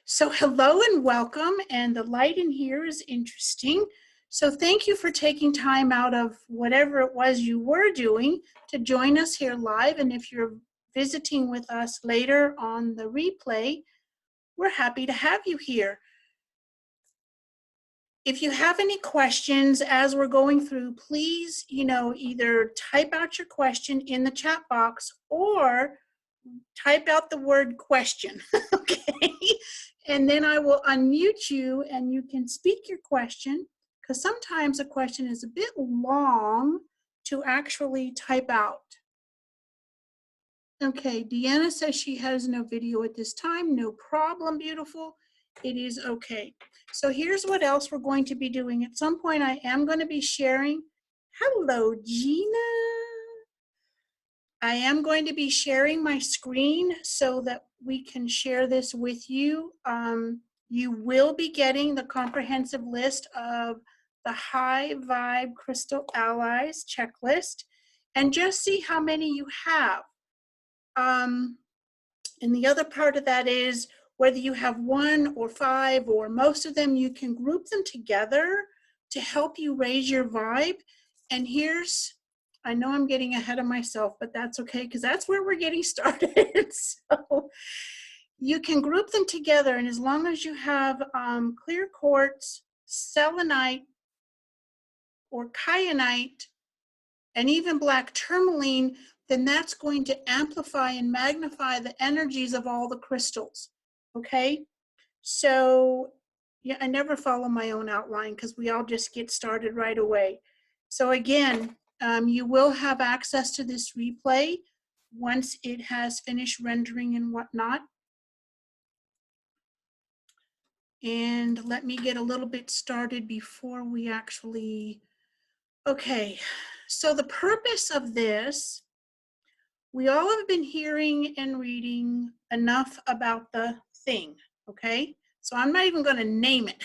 So hello and welcome, and the light in here is interesting. So thank you for taking time out of whatever it was you were doing to join us here live. And if you're visiting with us later on the replay, we're happy to have you here. If you have any questions as we're going through, please, either type out your question in the chat box or type out the word question, okay? And then I will unmute you and you can speak your question, because sometimes a question is a bit long to actually type out. Okay, Deanna says she has no video at this time. No problem, beautiful. It is okay. So here's what else we're going to be doing. At some point, I am going to be sharing. Hello, Gina. I am going to be sharing my screen so that we can share this with you. You will be getting the comprehensive list of the High Vibe Crystal Allies checklist, and just see how many you have. And the other part of that is whether you have 1 or 5 or most of them, you can group them together to help you raise your vibe. And I know I'm getting ahead of myself, but that's okay, because that's where we're getting started. So you can group them together, and as long as you have clear quartz, selenite, or kyanite, and even black tourmaline, then that's going to amplify and magnify the energies of all the crystals, okay? So, yeah, I never follow my own outline because we all just get started right away. So again, you will have access to this replay once it has finished rendering and whatnot. And let me get a little bit started before we actually, okay. So the purpose of this, we all have been hearing and reading enough about the thing, okay? So I'm not even going to name it.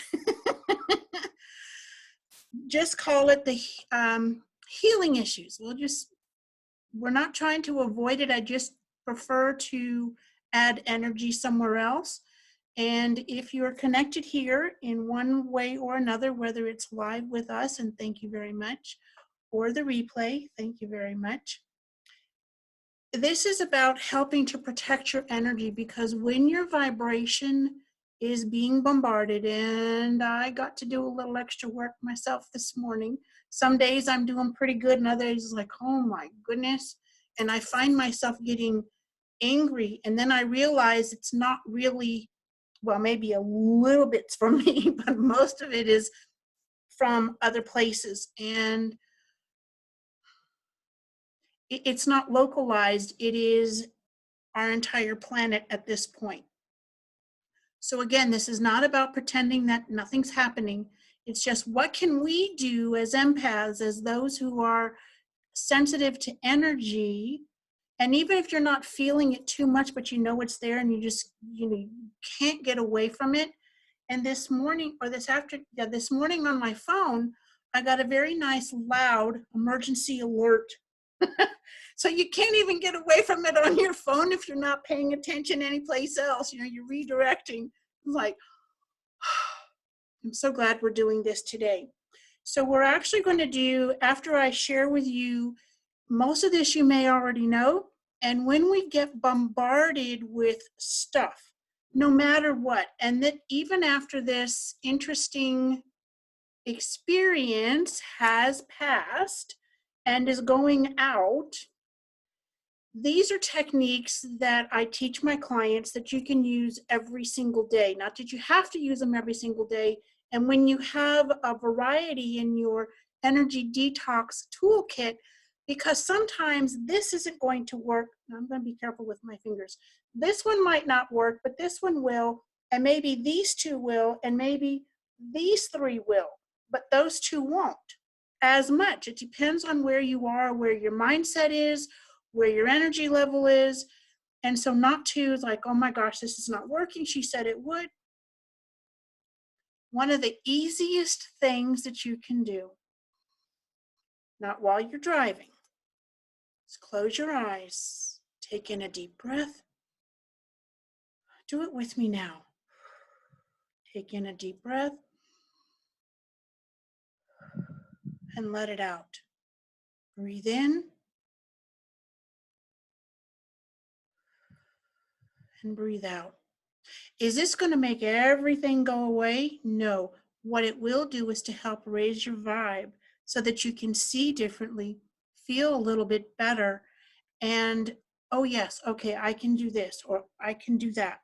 Just call it the healing issues. We're not trying to avoid it. I just prefer to add energy somewhere else. And if you're connected here in one way or another, whether it's live with us, and thank you very much, or the replay, thank you very much. This is about helping to protect your energy, because when your vibration is being bombarded, and I got to do a little extra work myself this morning. Some days I'm doing pretty good, and other days it's like, oh my goodness. And I find myself getting angry, and then I realize it's not really, well, maybe a little bit's from me, but most of it is from other places. And it's not localized, it is our entire planet at this point. So again, this is not about pretending that nothing's happening. It's just, what can we do as empaths, as those who are sensitive to energy? And even if you're not feeling it too much, but you know it's there, and you just, you can't get away from it. And this morning, or this morning on my phone, I got a very nice loud emergency alert. So you can't even get away from it on your phone if you're not paying attention anyplace else. You're redirecting. I'm like, I'm so glad we're doing this today. So we're actually going to do, after I share with you, most of this you may already know. And when we get bombarded with stuff, no matter what, and that even after this interesting experience has passed and is going out, these are techniques that I teach my clients that you can use every single day. Not that you have to use them every single day. And when you have a variety in your energy detox toolkit, because sometimes this isn't going to work. I'm going to be careful with my fingers. This one might not work, but this one will. And maybe these 2 will, and maybe these 3 will, but those 2 won't as much. It depends on where you are, where your mindset is, where your energy level is. And so not to like, oh my gosh, this is not working. She said it would. One of the easiest things that you can do, not while you're driving, is close your eyes, take in a deep breath. Do it with me now. Take in a deep breath and let it out. Breathe in and breathe out. Is this going to make everything go away? No. What it will do is to help raise your vibe so that you can see differently, feel a little bit better, and oh, yes, okay, I can do this or I can do that.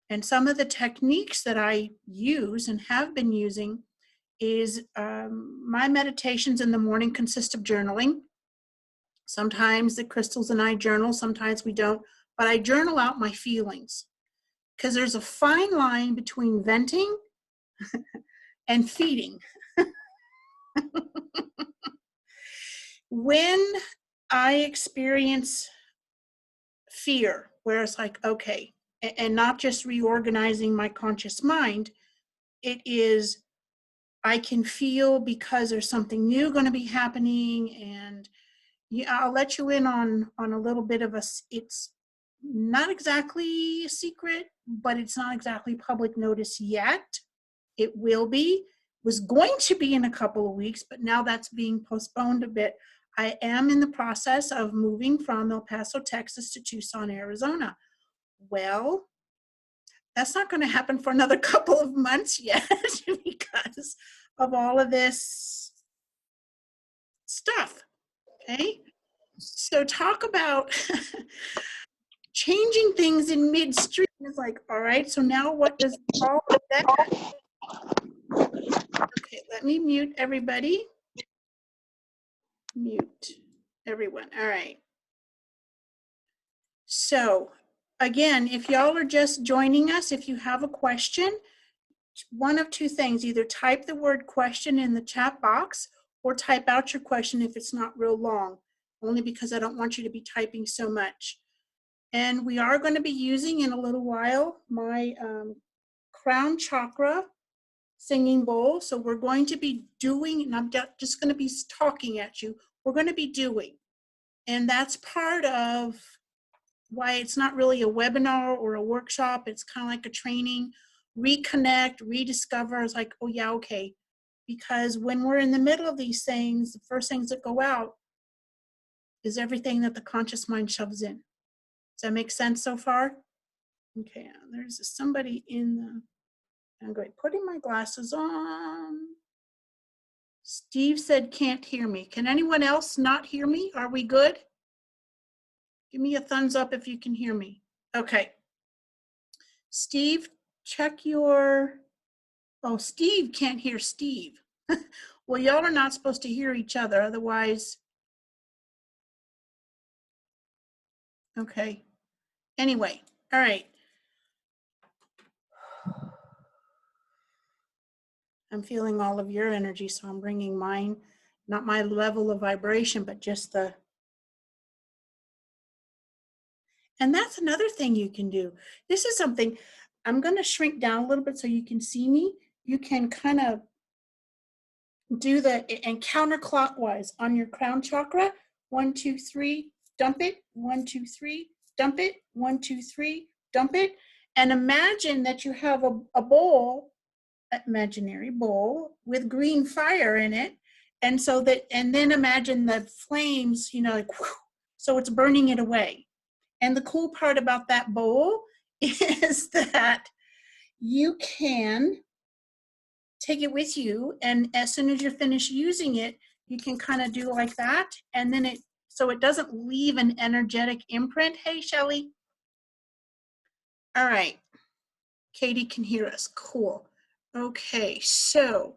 And some of the techniques that I use and have been using is my meditations in the morning consist of journaling. Sometimes the crystals and I journal, sometimes we don't, but I journal out my feelings because there's a fine line between venting and feeding. When I experience fear, where it's like, okay, and not just reorganizing my conscious mind, it is, I can feel because there's something new going to be happening. And yeah, I'll let you in on a little bit of it's not exactly a secret, but it's not exactly public notice yet. It will be, was going to be in a couple of weeks, but now that's being postponed a bit. I am in the process of moving from El Paso, Texas to Tucson, Arizona. Well, that's not going to happen for another couple of months yet because of all of this stuff. Okay. So talk about changing things in midstream. It's like, all right, so now what does all of that? Okay, let me mute everybody. Mute everyone. All right. So again, if y'all are just joining us, if you have a question, one of two things, either type the word question in the chat box or type out your question if it's not real long, only because I don't want you to be typing so much. And we are going to be using in a little while my crown chakra singing bowl. So we're going to be doing, and I'm just going to be talking at you, we're going to be doing. And that's part of why it's not really a webinar or a workshop. It's kind of like a training, reconnect, rediscover. It's like, oh yeah, okay. Because when we're in the middle of these things, the first things that go out is everything that the conscious mind shoves in. Does that make sense so far? Okay, there's somebody in the, I'm going, putting my glasses on. Steve said can't hear me. Can anyone else not hear me? Are we good? Give me a thumbs up if you can hear me. Okay. Steve, check your, oh, Steve can't hear Steve. Well, y'all are not supposed to hear each other, otherwise. Okay. Anyway, all right. I'm feeling all of your energy, so I'm bringing mine, not my level of vibration, but just the, and that's another thing you can do. This is something, I'm going to shrink down a little bit so you can see me. You can kind of do the, and counterclockwise on your crown chakra. 1, 2, 3, dump it. 1, 2, 3, dump it. 1, 2, 3, dump it. And imagine that you have a bowl, imaginary bowl with green fire in it. And so that, and then imagine the flames, you know, like, whew, so it's burning it away. And the cool part about that bowl is that you can take it with you, and as soon as you're finished using it, you can kind of do like that, and then it, so it doesn't leave an energetic imprint. Hey, Shelly. All right. Katie can hear us. Cool. Okay, so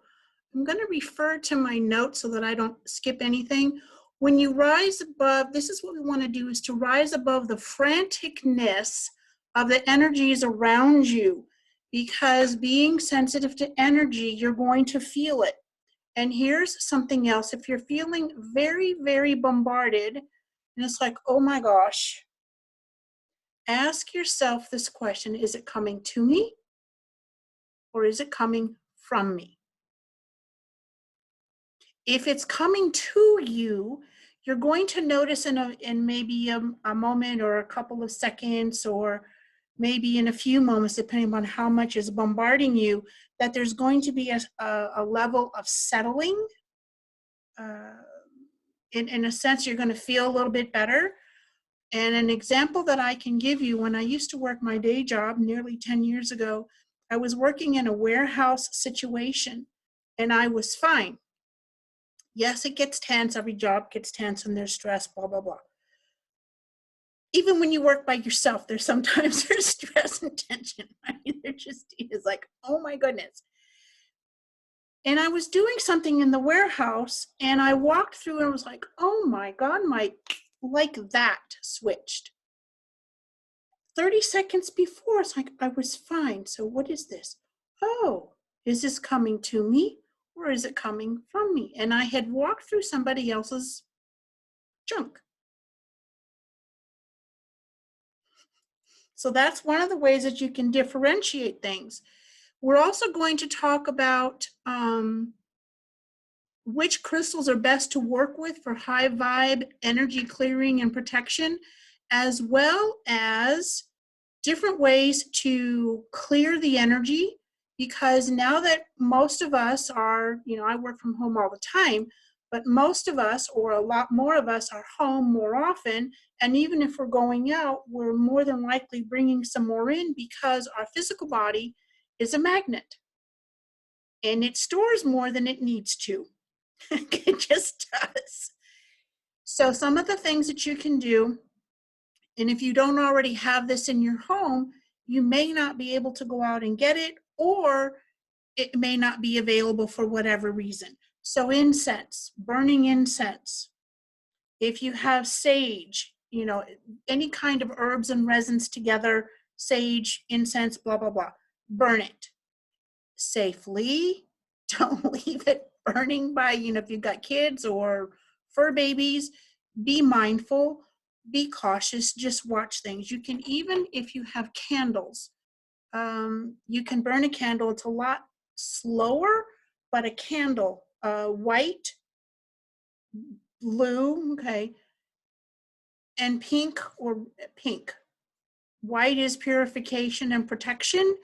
I'm going to refer to my notes so that I don't skip anything. When you rise above, this is what we want to do, is to rise above the franticness of the energies around you, because being sensitive to energy, you're going to feel it. And here's something else. If you're feeling very, very bombarded, and it's like, oh my gosh, ask yourself this question: is it coming to me or is it coming from me? If it's coming to you, you're going to notice in maybe a moment or a couple of seconds, or maybe in a few moments, depending on how much is bombarding you, that there's going to be a level of settling. In a sense, you're going to feel a little bit better. And an example that I can give you, when I used to work my day job nearly 10 years ago, I was working in a warehouse situation and I was fine. Yes, it gets tense. Every job gets tense and there's stress, blah, blah, blah. Even when you work by yourself, there's sometimes there's stress and tension. I mean, there just is like, oh my goodness. And I was doing something in the warehouse and I walked through and was like, oh my God, my, like that switched. 30 seconds before, it's like, I was fine. So what is this? Oh, is this coming to me or is it coming from me? And I had walked through somebody else's junk. So that's one of the ways that you can differentiate things. We're also going to talk about which crystals are best to work with for high vibe energy clearing and protection, as well as different ways to clear the energy. Because now that most of us are, I work from home all the time, but most of us, or a lot more of us, are home more often. And even if we're going out, we're more than likely bringing some more in because our physical body is a magnet and it stores more than it needs to. It just does. So some of the things that you can do, and if you don't already have this in your home, you may not be able to go out and get it, or it may not be available for whatever reason. So incense, burning incense. If you have sage, any kind of herbs and resins together, sage, incense, blah, blah, blah, burn it safely. Don't leave it burning by, if you've got kids or fur babies, be mindful, be cautious, just watch things. You can, even if you have candles, you can burn a candle. It's a lot slower, but a candle, white, blue, okay, and pink or pink. White is purification and protection.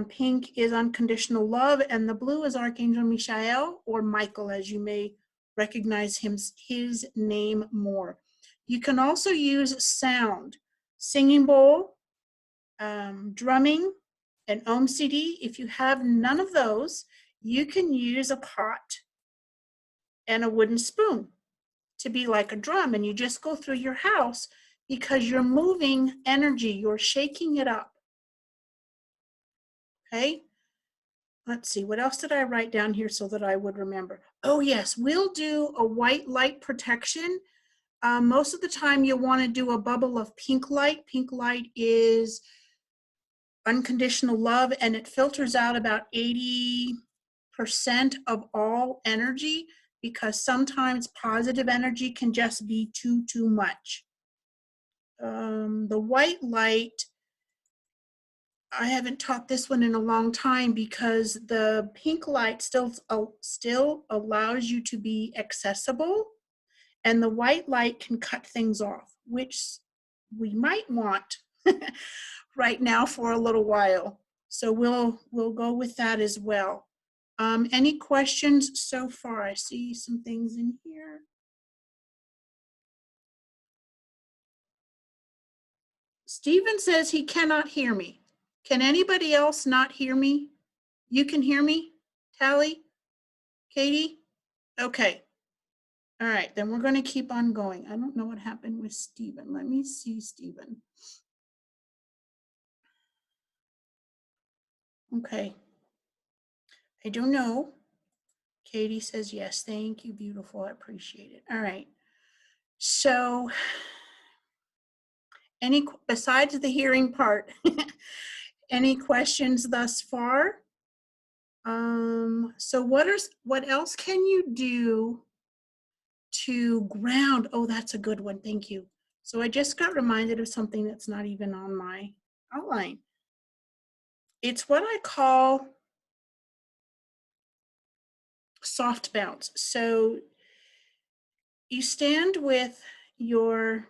Pink is unconditional love, and the blue is Archangel Michael, or Michael, as you may recognize his name more. You can also use sound, singing bowl, drumming, an Om CD. If you have none of those, you can use a pot and a wooden spoon to be like a drum, and you just go through your house because you're moving energy, you're shaking it up. Okay? Let's see, what else did I write down here so that I would remember? Oh yes, we'll do a white light protection. Most of the time you'll want to do a bubble of pink light. Pink light is unconditional love, and it filters out about 80% of all energy, because sometimes positive energy can just be too much. The white light, I haven't taught this one in a long time because the pink light still allows you to be accessible, and the white light can cut things off, which we might want right now for a little while. So we'll go with that as well. Any questions so far? I see some things in here. Stephen says he cannot hear me. Can anybody else not hear me? You can hear me, Tally? Katie? Okay. All right, then we're going to keep on going. I don't know what happened with Stephen. Let me see, Stephen. Okay. I don't know. Katie says yes. Thank you, beautiful. I appreciate it. All right. So, besides the hearing part, any questions thus far? So what else can you do to ground? Oh, that's a good one. Thank you. So I just got reminded of something that's not even on my outline. It's what I call soft bounce. So you stand with your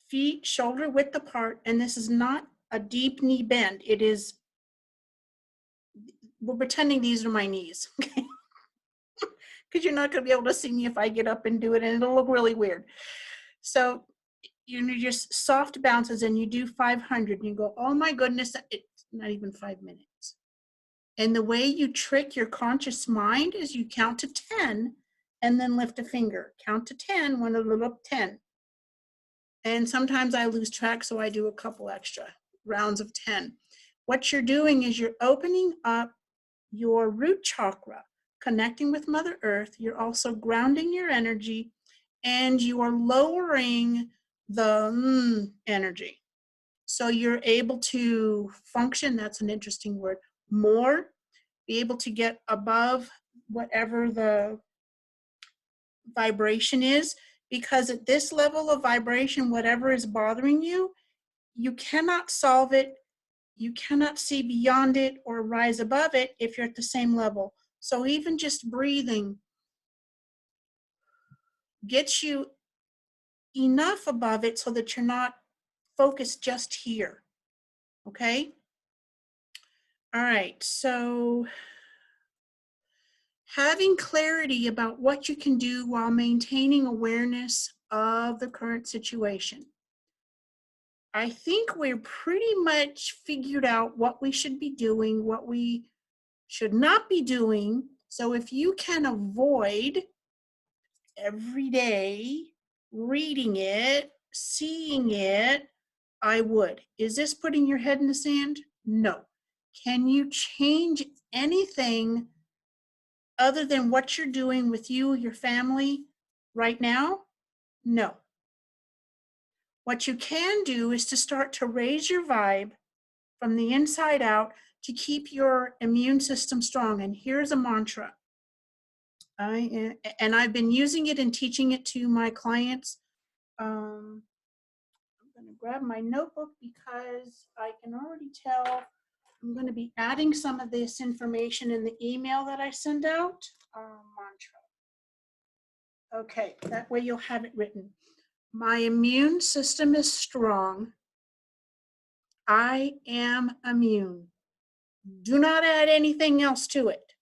feet shoulder width apart, and this is not a deep knee bend. It is, we're pretending these are my knees, okay? Because you're not going to be able to see me if I get up and do it, and it'll look really weird. So you just soft bounces, and you do 500, and you go, oh my goodness, it's not even 5 minutes. And the way you trick your conscious mind is you count to 10 and then lift a finger. Count to 10, one of them up 10. And sometimes I lose track, so I do a couple extra rounds of 10. What you're doing is you're opening up your root chakra, connecting with Mother Earth. You're also grounding your energy, and you are lowering the energy. So you're able to function, that's an interesting word, more, be able to get above whatever the vibration is, because at this level of vibration, whatever is bothering you, you cannot solve it, you cannot see beyond it or rise above it if you're at the same level. So even just breathing gets you enough above it so that you're not focused just here, okay? All right, so having clarity about what you can do while maintaining awareness of the current situation. I think we're pretty much figured out what we should be doing, what we should not be doing. So if you can avoid every day reading it, seeing it, I would. Is this putting your head in the sand? No. Can you change anything other than what you're doing with you, your family right now? No. What you can do is to start to raise your vibe from the inside out to keep your immune system strong. And here's a mantra. I've been using it and teaching it to my clients. I'm going to grab my notebook because I can already tell I'm going to be adding some of this information in the email that I send out. Mantra. Okay, that way you'll have it written. My immune system is strong. I am immune. Do not add anything else to it.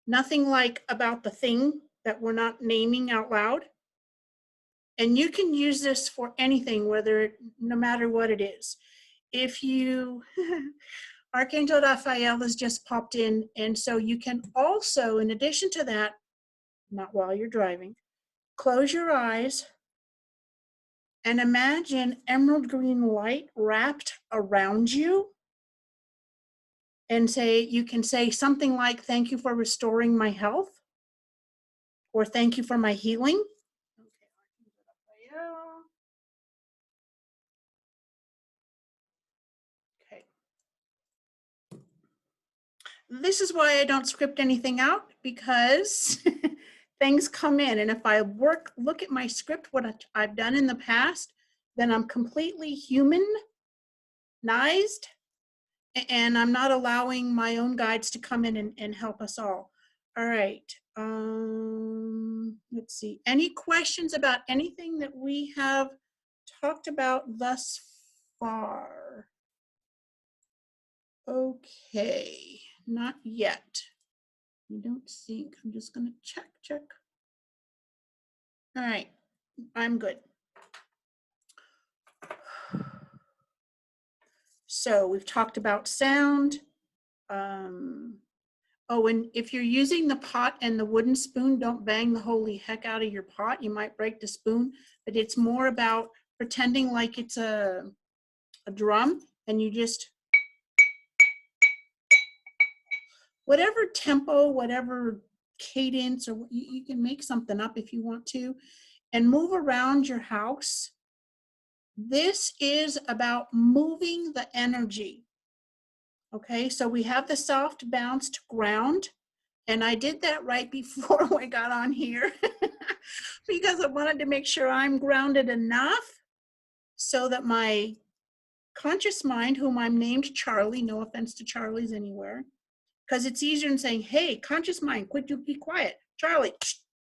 Nothing like about the thing that we're not naming out loud. And you can use this for anything, no matter what it is. If you, Archangel Raphael has just popped in, and so you can also, in addition to that, not while you're driving, close your eyes and imagine emerald green light wrapped around you, and you can say something like, thank you for restoring my health, or thank you for my healing. Okay. This is why I don't script anything out, because things come in, and if I look at my script, what I've done in the past, then I'm completely humanized, and I'm not allowing my own guides to come in and help us all. All right. Let's see. Any questions about anything that we have talked about thus far? Okay, not yet. I don't think. I'm just going to check. All right, I'm good. So we've talked about sound. Oh, and if you're using the pot and the wooden spoon, don't bang the holy heck out of your pot. You might break the spoon, but it's more about pretending like it's a drum, and you just, whatever tempo, whatever cadence, or you can make something up if you want to, and move around your house. This is about moving the energy. Okay, so we have the soft bounced ground, and I did that right before I got on here because I wanted to make sure I'm grounded enough so that my conscious mind, whom I'm named Charlie, no offense to Charlies anywhere, because it's easier than saying, hey, conscious mind, quit, be quiet. Charlie,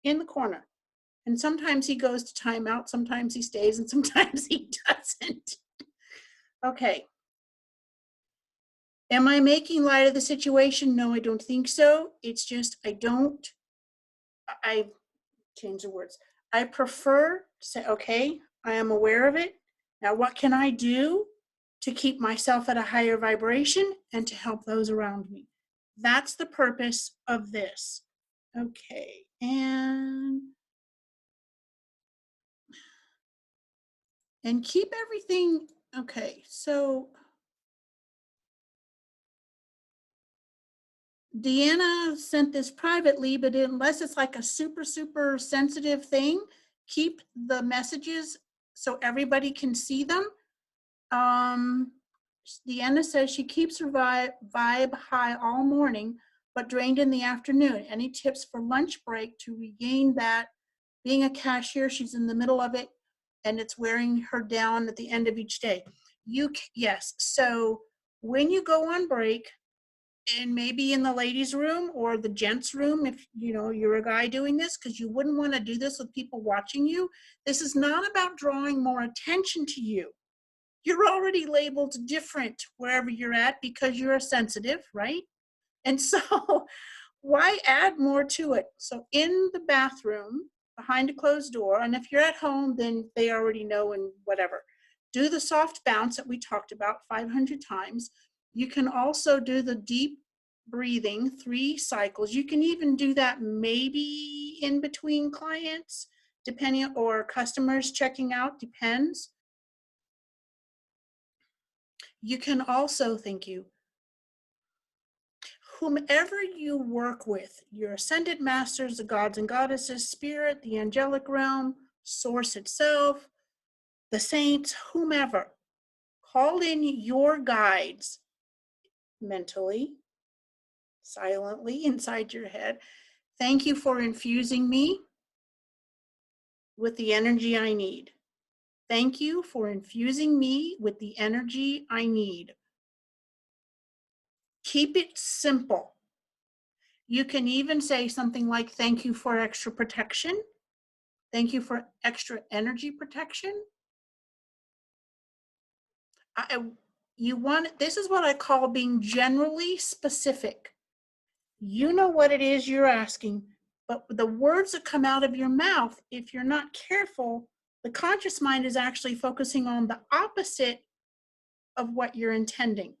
in the corner. And sometimes he goes to timeout, sometimes he stays, and sometimes he doesn't. Okay. Am I making light of the situation? No, I don't think so. It's just I change the words. I prefer to say, okay, I am aware of it. Now, what can I do to keep myself at a higher vibration and to help those around me? That's the purpose of this. Okay, and keep everything. Okay, so Deanna sent this privately, but unless it's like a super, super sensitive thing, keep the messages so everybody can see them. Deanna says she keeps her vibe high all morning, but drained in the afternoon. Any tips for lunch break to regain that? Being a cashier, she's in the middle of it, and it's wearing her down at the end of each day. Yes. So when you go on break, and maybe in the ladies' room or the gents' room, if you know you're a guy doing this, because you wouldn't want to do this with people watching you. This is not about drawing more attention to you. You're already labeled different wherever you're at because you're sensitive, right? And so why add more to it? So in the bathroom, behind a closed door, and if you're at home, then they already know and whatever. Do the soft bounce that we talked about 500 times. You can also do the deep breathing, 3 cycles. You can even do that maybe in between clients, depending, or customers checking out, depends. You can also, thank you, whomever you work with, your ascended masters, the gods and goddesses, spirit, the angelic realm, source itself, the saints, whomever, call in your guides mentally, silently inside your head. Thank you for infusing me with the energy I need. Thank you for infusing me with the energy I need. Keep it simple. You can even say something like, thank you for extra protection. Thank you for extra energy protection. You want, this is what I call being generally specific. You know what it is you're asking, but the words that come out of your mouth, if you're not careful, the conscious mind is actually focusing on the opposite of what you're intending.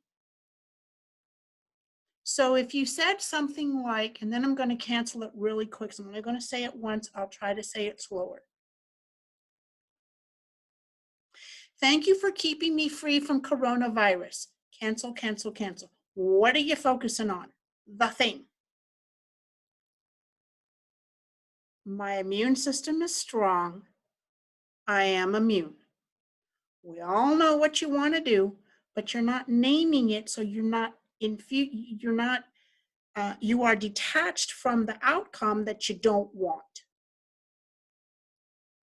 So if you said something like, and then I'm going to cancel it really quick, so I'm only going to say it once, I'll try to say it slower. Thank you for keeping me free from coronavirus. Cancel, cancel, cancel. What are you focusing on? The thing. My immune system is strong. I am immune. We all know what you want to do, but you're not naming it, so you're not you are detached from the outcome that you don't want.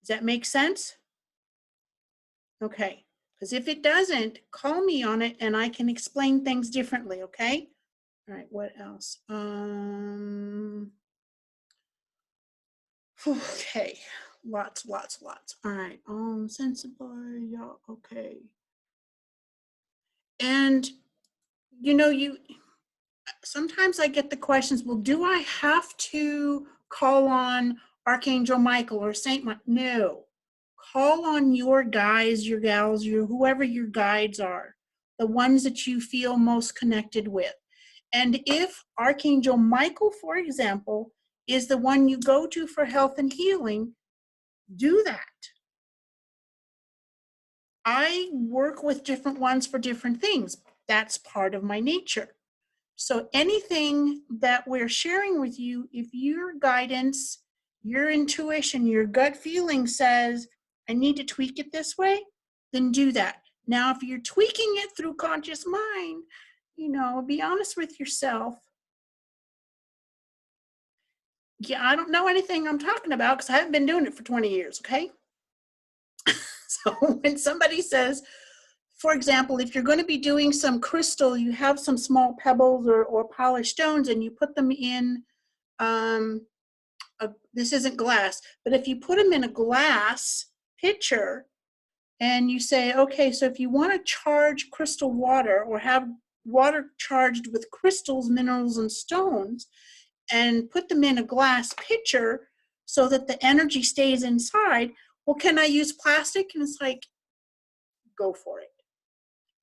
Does that make sense? Okay. Because if it doesn't, call me on it and I can explain things differently, okay? All right, what else? Okay, lots. All right, sensible, yeah, okay. And you sometimes I get the questions, well, do I have to call on Archangel Michael or Saint Michael? No. Call on your guys, your gals, your whoever your guides are, the ones that you feel most connected with. And if Archangel Michael, for example, is the one you go to for health and healing, do that. I work with different ones for different things. That's part of my nature. So anything that we're sharing with you, if your guidance, your intuition, your gut feeling says, I need to tweak it this way, then do that. Now, if you're tweaking it through conscious mind, be honest with yourself. Yeah, I don't know anything I'm talking about because I haven't been doing it for 20 years, okay? So when somebody says, for example, if you're going to be doing some crystal, you have some small pebbles or polished stones and you put them in, this isn't glass, but if you put them in a glass pitcher and you say, okay, so if you want to charge crystal water or have water charged with crystals, minerals, and stones, and put them in a glass pitcher so that the energy stays inside, well, can I use plastic? And it's like, go for it.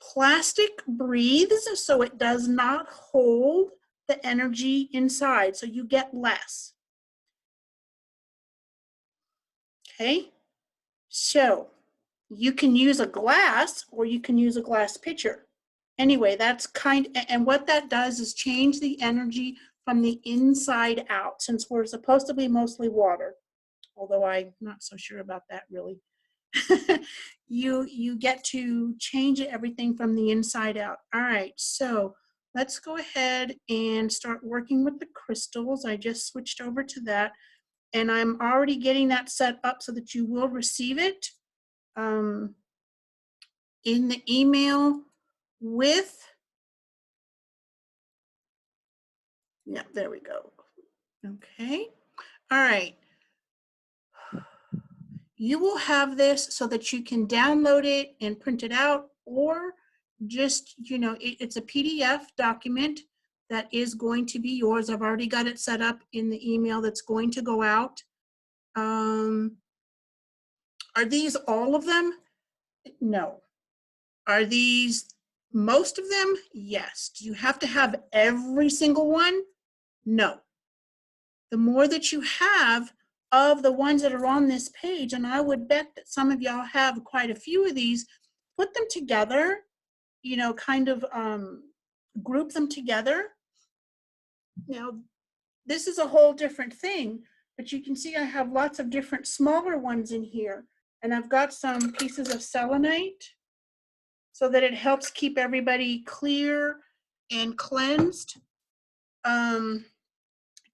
Plastic breathes, so it does not hold the energy inside, so you get less. Okay, so you can use a glass or you can use a glass pitcher. Anyway, that's and what that does is change the energy from the inside out, since we're supposed to be mostly water, although I'm not so sure about that really. You get to change everything from the inside out. All right, so let's go ahead and start working with the crystals. I just switched over to that, and I'm already getting that set up so that you will receive it in the email with, yeah, there we go. Okay, all right. You will have this so that you can download it and print it out, or just, it's a PDF document that is going to be yours. I've already got it set up in the email that's going to go out. Are these all of them? No. Are these most of them? Yes. Do you have to have every single one? No. The more that you have of the ones that are on this page, and I would bet that some of y'all have quite a few of these, put them together, kind of group them together. Now, this is a whole different thing, but you can see I have lots of different smaller ones in here, and I've got some pieces of selenite so that it helps keep everybody clear and cleansed.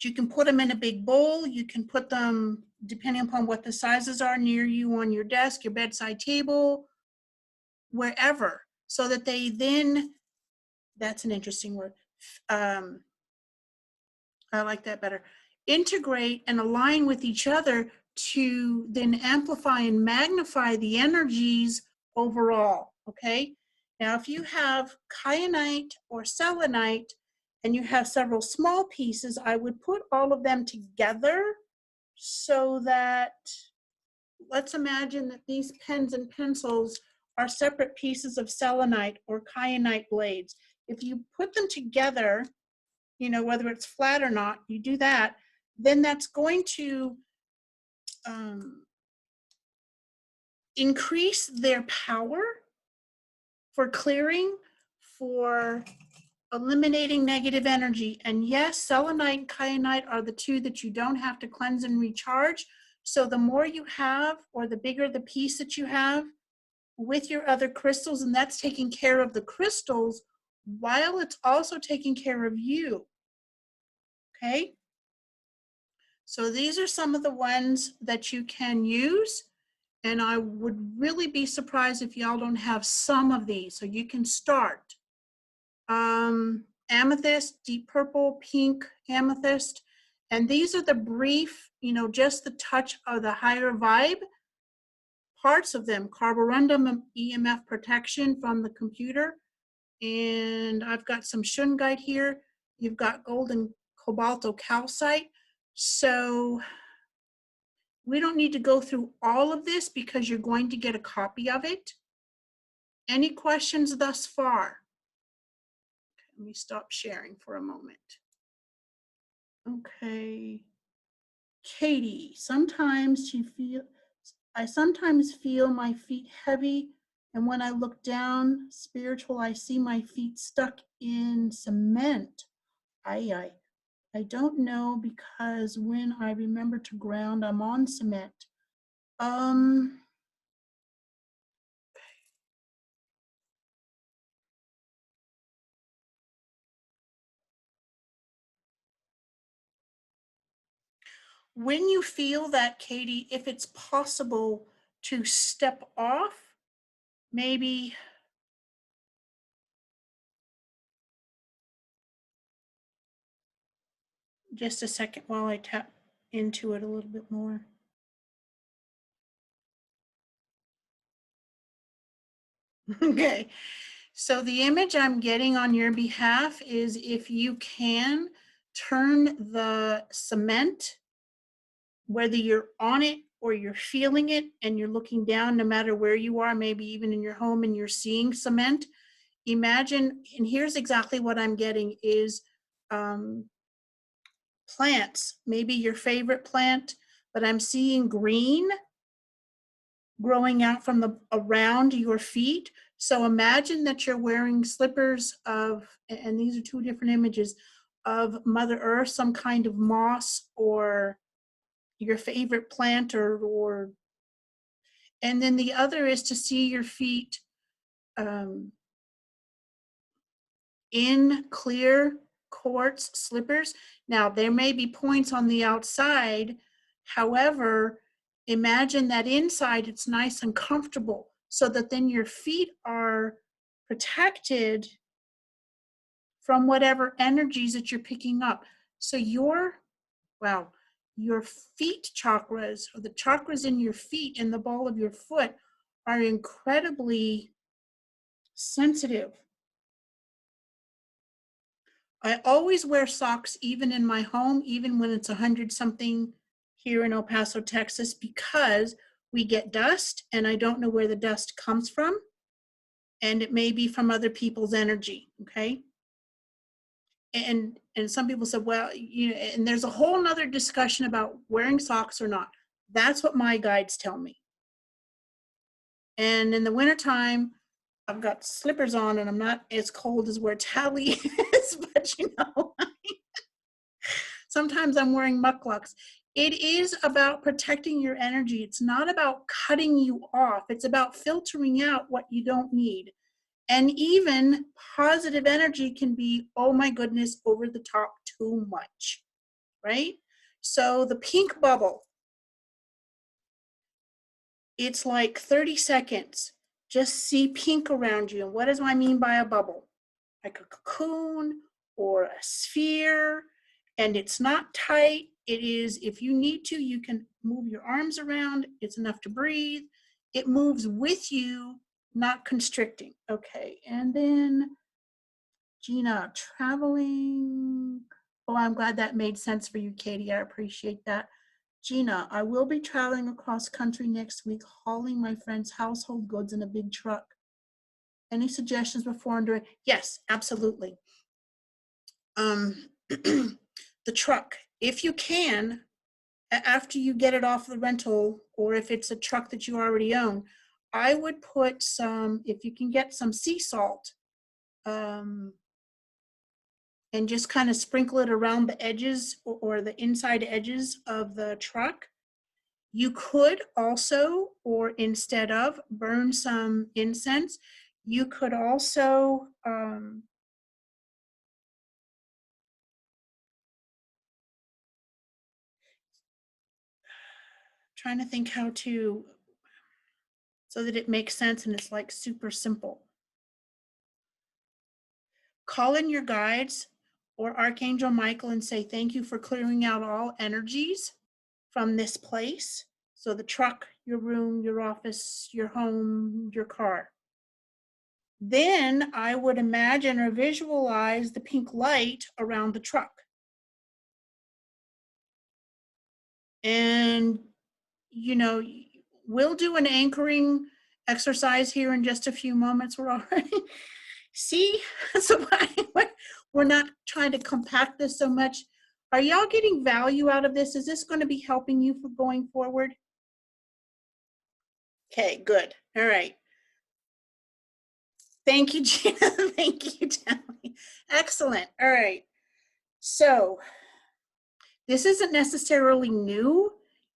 You can put them in a big bowl. You can put them, depending upon what the sizes are, near you on your desk, your bedside table, wherever, so that they then, that's an interesting word. I like that better. Integrate and align with each other to then amplify and magnify the energies overall. Okay. Now, if you have kyanite or selenite and you have several small pieces, I would put all of them together so that, let's imagine that these pens and pencils are separate pieces of selenite or kyanite blades. If you put them together, whether it's flat or not, you do that, then that's going to increase their power for clearing, for eliminating negative energy. And yes, selenite and kyanite are the two that you don't have to cleanse and recharge. So the more you have, or the bigger the piece that you have with your other crystals, and that's taking care of the crystals while it's also taking care of you. Okay? So these are some of the ones that you can use, and I would really be surprised if y'all don't have some of these. So you can start. Amethyst, deep purple, pink amethyst, and these are the brief, just the touch of the higher vibe parts of them. Carborundum EMF protection from the computer, and I've got some shungite here. You've got golden cobalto calcite. So we don't need to go through all of this because you're going to get a copy of it. Any questions thus far? Let me stop sharing for a moment. Okay. Katie, I sometimes feel my feet heavy, and when I look down, spiritual, I see my feet stuck in cement. I don't know, because when I remember to ground, I'm on cement. When you feel that, Katie, if it's possible to step off, maybe just a second while I tap into it a little bit more. Okay. So the image I'm getting on your behalf is if you can turn the cement, whether you're on it or you're feeling it and you're looking down, no matter where you are, maybe even in your home and you're seeing cement, imagine, and here's exactly what I'm getting is um, plants, maybe your favorite plant, but I'm seeing green growing out from the around your feet. So imagine that you're wearing slippers of, and these are two different images of Mother Earth, some kind of moss or your favorite plant or and then the other is to see your feet um, in clear quartz slippers. Now, there may be points on the outside. However, imagine that inside it's nice and comfortable so that then your feet are protected from whatever energies that you're picking up. So well, your feet chakras, or the chakras in your feet and the ball of your foot, are incredibly sensitive. I always wear socks, even in my home, even when it's 100 something here in El Paso, Texas, because we get dust and I don't know where the dust comes from. And it may be from other people's energy. Okay. And some people said, well, and there's a whole nother discussion about wearing socks or not. That's what my guides tell me. And in the wintertime, I've got slippers on and I'm not as cold as where Tally is, but sometimes I'm wearing mucklucks. It is about protecting your energy. It's not about cutting you off. It's about filtering out what you don't need. And even positive energy can be, oh my goodness, over the top too much, right? So the pink bubble, it's like 30 seconds. Just see pink around you. And what does I mean by a bubble? Like a cocoon or a sphere, and it's not tight. It is, if you need to, you can move your arms around. It's enough to breathe. It moves with you, not constricting. Okay, and then Gina, traveling. Oh, I'm glad that made sense for you, Katie. I appreciate that. Gina, I will be traveling across country next week, hauling my friend's household goods in a big truck. Any suggestions before and during? Yes, absolutely. The truck, if you can, after you get it off the rental, or if it's a truck that you already own, I would put some, if you can get some sea salt, and just kind of sprinkle it around the edges or the inside edges of the truck. You could also, or instead of, burn some incense. You could also trying to think how to, so that it makes sense and it's like super simple. Call in your guides or Archangel Michael and say, thank you for clearing out all energies from this place. So the truck, your room, your office, your home, your car. Then I would imagine or visualize the pink light around the truck. And, we'll do an anchoring exercise here in just a few moments. We're already, see, so we're not trying to compact this so much. Are y'all getting value out of this? Is this going to be helping you for going forward? Okay, good. All right. Thank you, Gina. Thank you, Tally. Excellent. All right. So this isn't necessarily new.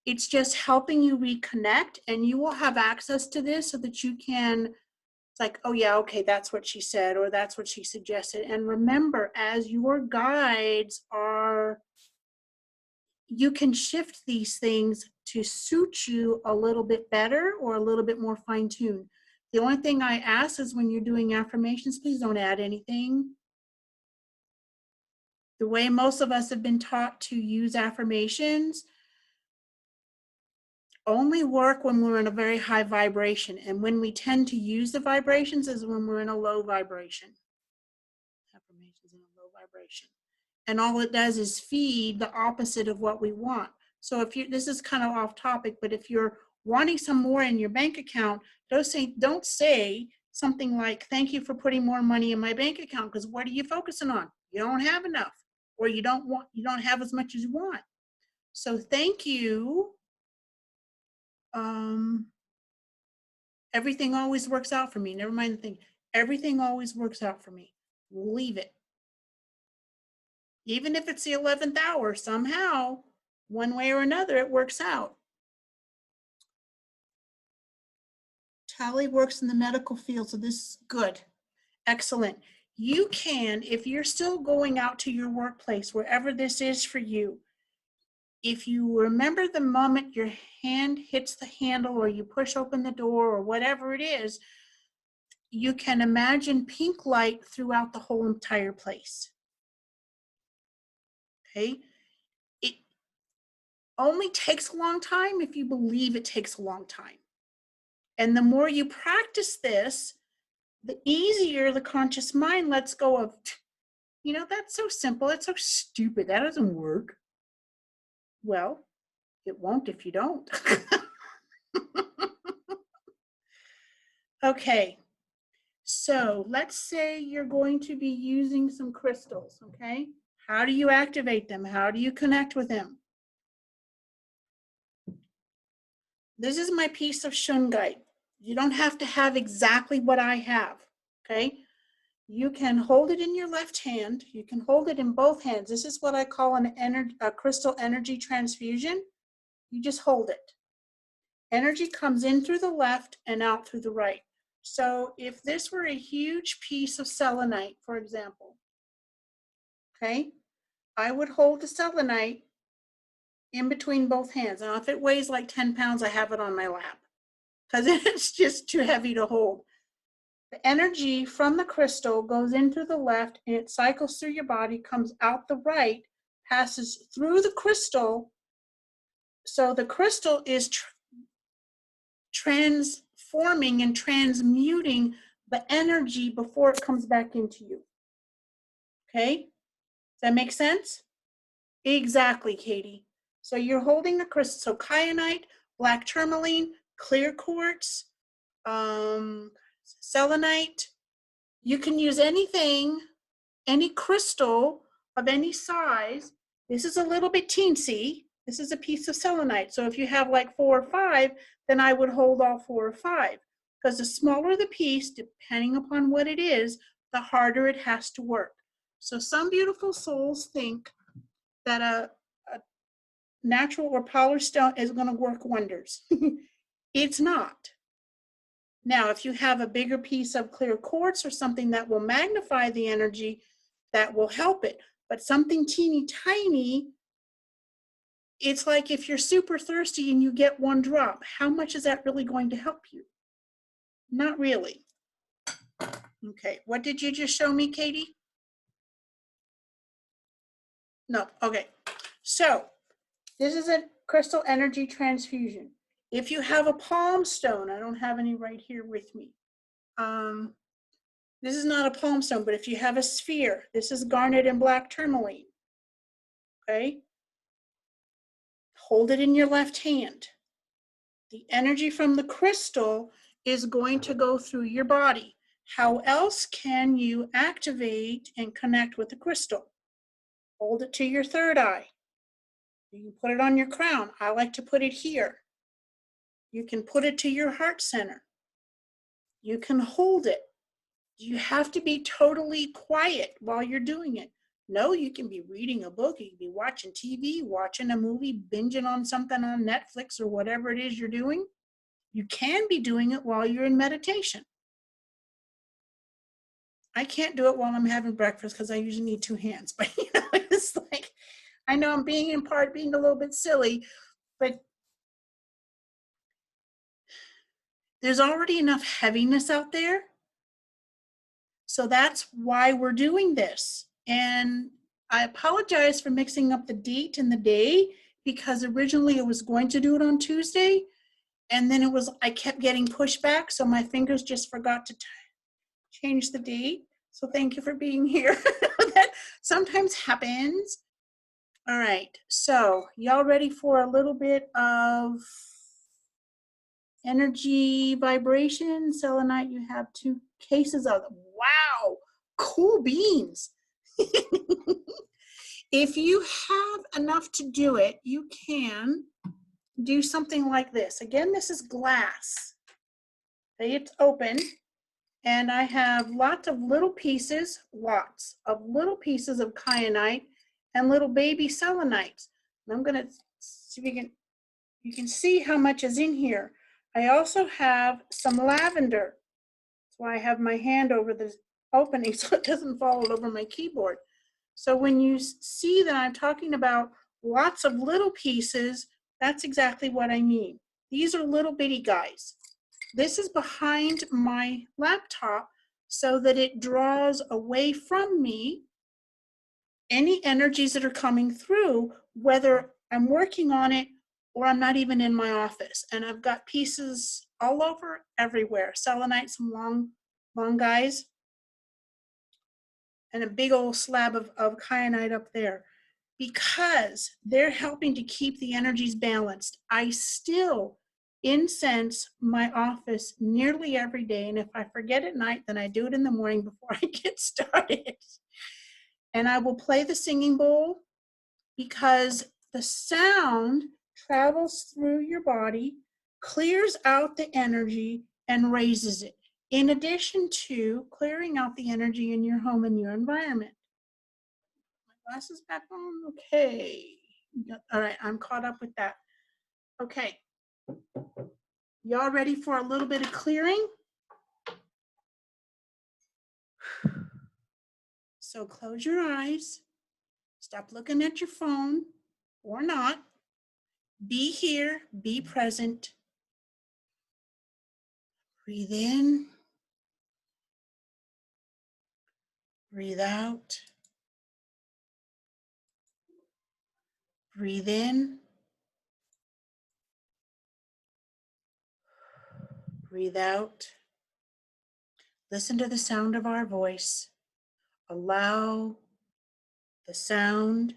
It's just helping you reconnect, and you will have access to this so that you can, it's like, oh yeah, okay, that's what she said, or that's what she suggested. And remember, as your guides are, you can shift these things to suit you a little bit better or a little bit more fine-tuned. The only thing I ask is when you're doing affirmations, please don't add anything. The way most of us have been taught to use affirmations, only work when we're in a very high vibration. And when we tend to use the vibrations is when we're in a low vibration. Affirmations in a low vibration. And all it does is feed the opposite of what we want. So if you, this is kind of off topic, but if you're wanting some more in your bank account, don't say something like, thank you for putting more money in my bank account, because what are you focusing on? You don't have enough, or you don't have as much as you want. So thank you. Everything always works out for me. Never mind the thing. Everything always works out for me. Leave it. Even if it's the 11th hour, somehow, one way or another, it works out. Tally works in the medical field, so this is good. Excellent. You can, if you're still going out to your workplace, wherever this is for you, if you remember the moment your hand hits the handle or you push open the door or whatever it is, you can imagine pink light throughout the whole entire place. Okay? It only takes a long time if you believe it takes a long time. And the more you practice this, the easier the conscious mind lets go of, that's so simple. That's so stupid. That doesn't work. Well, it won't if you don't. Okay. So let's say you're going to be using some crystals, okay? How do you activate them? How do you connect with them? This is my piece of shungite. You don't have to have exactly what I have, okay? You can hold it in your left hand. You can hold it in both hands. This is what I call a crystal energy transfusion. You just hold it. Energy comes in through the left and out through the right. So if this were a huge piece of selenite, for example, okay, I would hold the selenite in between both hands. Now, if it weighs like 10 pounds, I have it on my lap because it's just too heavy to hold. The energy from the crystal goes in through the left and it cycles through your body, comes out the right, passes through the crystal. So the crystal is transforming and transmuting the energy before it comes back into you. Okay? Does that make sense? Exactly, Katie. So you're holding the crystal. So kyanite, black tourmaline, clear quartz, selenite. You can use anything, any crystal of any size. This is a little bit teensy. This is a piece of selenite. So if you have like 4 or 5, then I would hold all 4 or 5. Because the smaller the piece, depending upon what it is, the harder it has to work. So some beautiful souls think that a natural or polished stone is going to work wonders. It's not. Now, if you have a bigger piece of clear quartz or something that will magnify the energy, that will help it. But something teeny tiny, it's like if you're super thirsty and you get 1 drop, how much is that really going to help you? Not really. Okay, what did you just show me, Katie? No, okay. So this is a crystal energy transfusion. If you have a palm stone, I don't have any right here with me. This is not a palm stone, but if you have a sphere, this is garnet and black tourmaline. Okay? Hold it in your left hand. The energy from the crystal is going to go through your body. How else can you activate and connect with the crystal? Hold it to your third eye. You can put it on your crown. I like to put it here. You can put it to your heart center. You can hold it. You have to be totally quiet while you're doing it. No, you can be reading a book, you can be watching TV, watching a movie, binging on something on Netflix or whatever it is you're doing. You can be doing it while you're in meditation. I can't do it while I'm having breakfast because I usually need 2 hands. But it's like, I know I'm being a little bit silly, but there's already enough heaviness out there. So that's why we're doing this. And I apologize for mixing up the date and the day. because originally it was going to do it on Tuesday, and then I kept getting pushback, so my fingers just forgot to change the date. So thank you for being here. That sometimes happens. All right, so y'all ready for a little bit of energy vibration? Selenite, you have 2 cases of them. Wow, cool beans. If you have enough to do it, you can do something like this. Again, this is glass. Okay, it's open, and I have lots of little pieces of kyanite and little baby selenites. And I'm gonna see if you can see how much is in here. I also have some lavender. That's why I have my hand over the opening so it doesn't fall all over my keyboard. So when you see that I'm talking about lots of little pieces, that's exactly what I mean. These are little bitty guys. This is behind my laptop so that it draws away from me any energies that are coming through, whether I'm working on it or I'm not even in my office. And I've got pieces all over everywhere. Selenite, some long guys, and a big old slab of kyanite up there. Because they're helping to keep the energies balanced, I still incense my office nearly every day. And if I forget at night, then I do it in the morning before I get started. And I will play the singing bowl because the sound travels through your body, clears out the energy, and raises it, in addition to clearing out the energy in your home and your environment. My glasses back on? Okay. All right, I'm caught up with that. Okay. Y'all ready for a little bit of clearing? So close your eyes. Stop looking at your phone or not. Be here, be present. Breathe in, breathe out. Breathe in, breathe out. Listen to the sound of our voice. Allow the sound,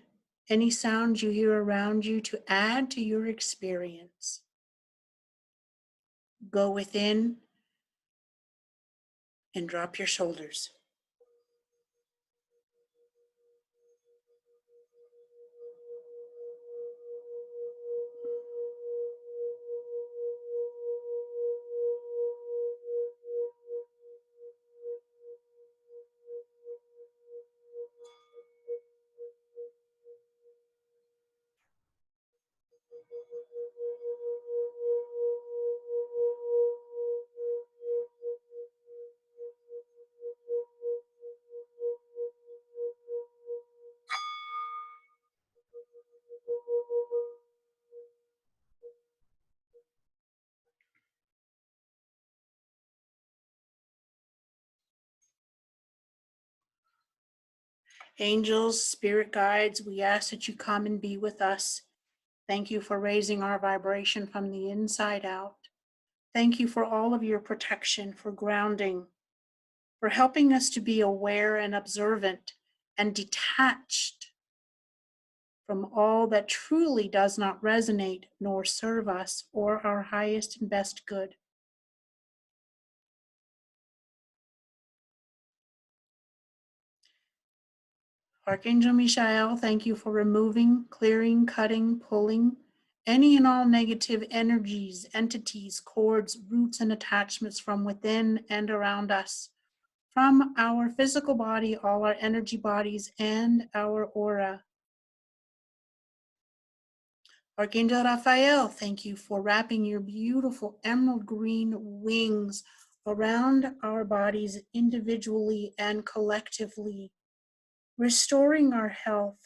any sound you hear around you, to add to your experience. Go within and drop your shoulders. Angels, spirit guides, we ask that you come and be with us. Thank you for raising our vibration from the inside out. Thank you for all of your protection, for grounding, for helping us to be aware and observant and detached from all that truly does not resonate nor serve us or our highest and best good. Archangel Michael, thank you for removing, clearing, cutting, pulling any and all negative energies, entities, cords, roots, and attachments from within and around us, from our physical body, all our energy bodies, and our aura. Archangel Raphael, thank you for wrapping your beautiful emerald green wings around our bodies individually and collectively, restoring our health,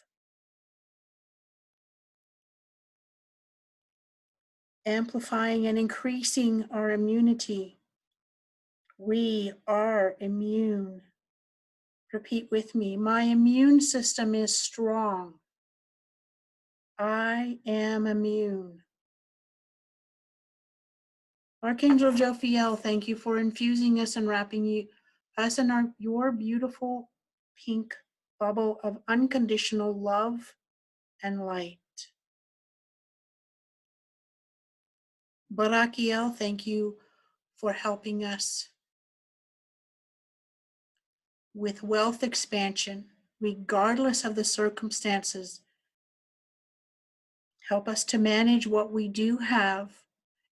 amplifying and increasing our immunity. We are immune. Repeat with me. My immune system is strong. I am immune. Archangel Jophiel, thank you for infusing us and wrapping us in your beautiful pink bubble of unconditional love and light. Barakiel, thank you for helping us with wealth expansion, regardless of the circumstances. Help us to manage what we do have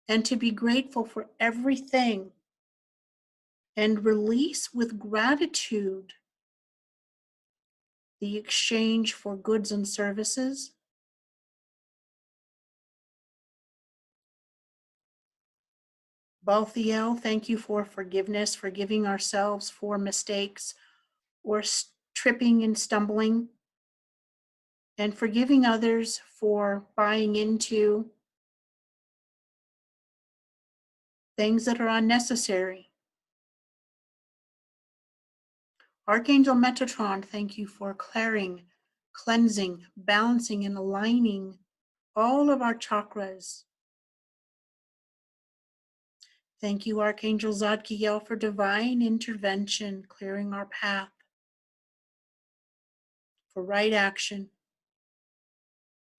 and to be grateful for everything and release with gratitude the exchange for goods and services. Balthiel, thank you for forgiveness, forgiving ourselves for mistakes or tripping and stumbling, and forgiving others for buying into things that are unnecessary. Archangel Metatron, thank you for clearing, cleansing, balancing, and aligning all of our chakras. Thank you, Archangel Zadkiel, for divine intervention, clearing our path for right action.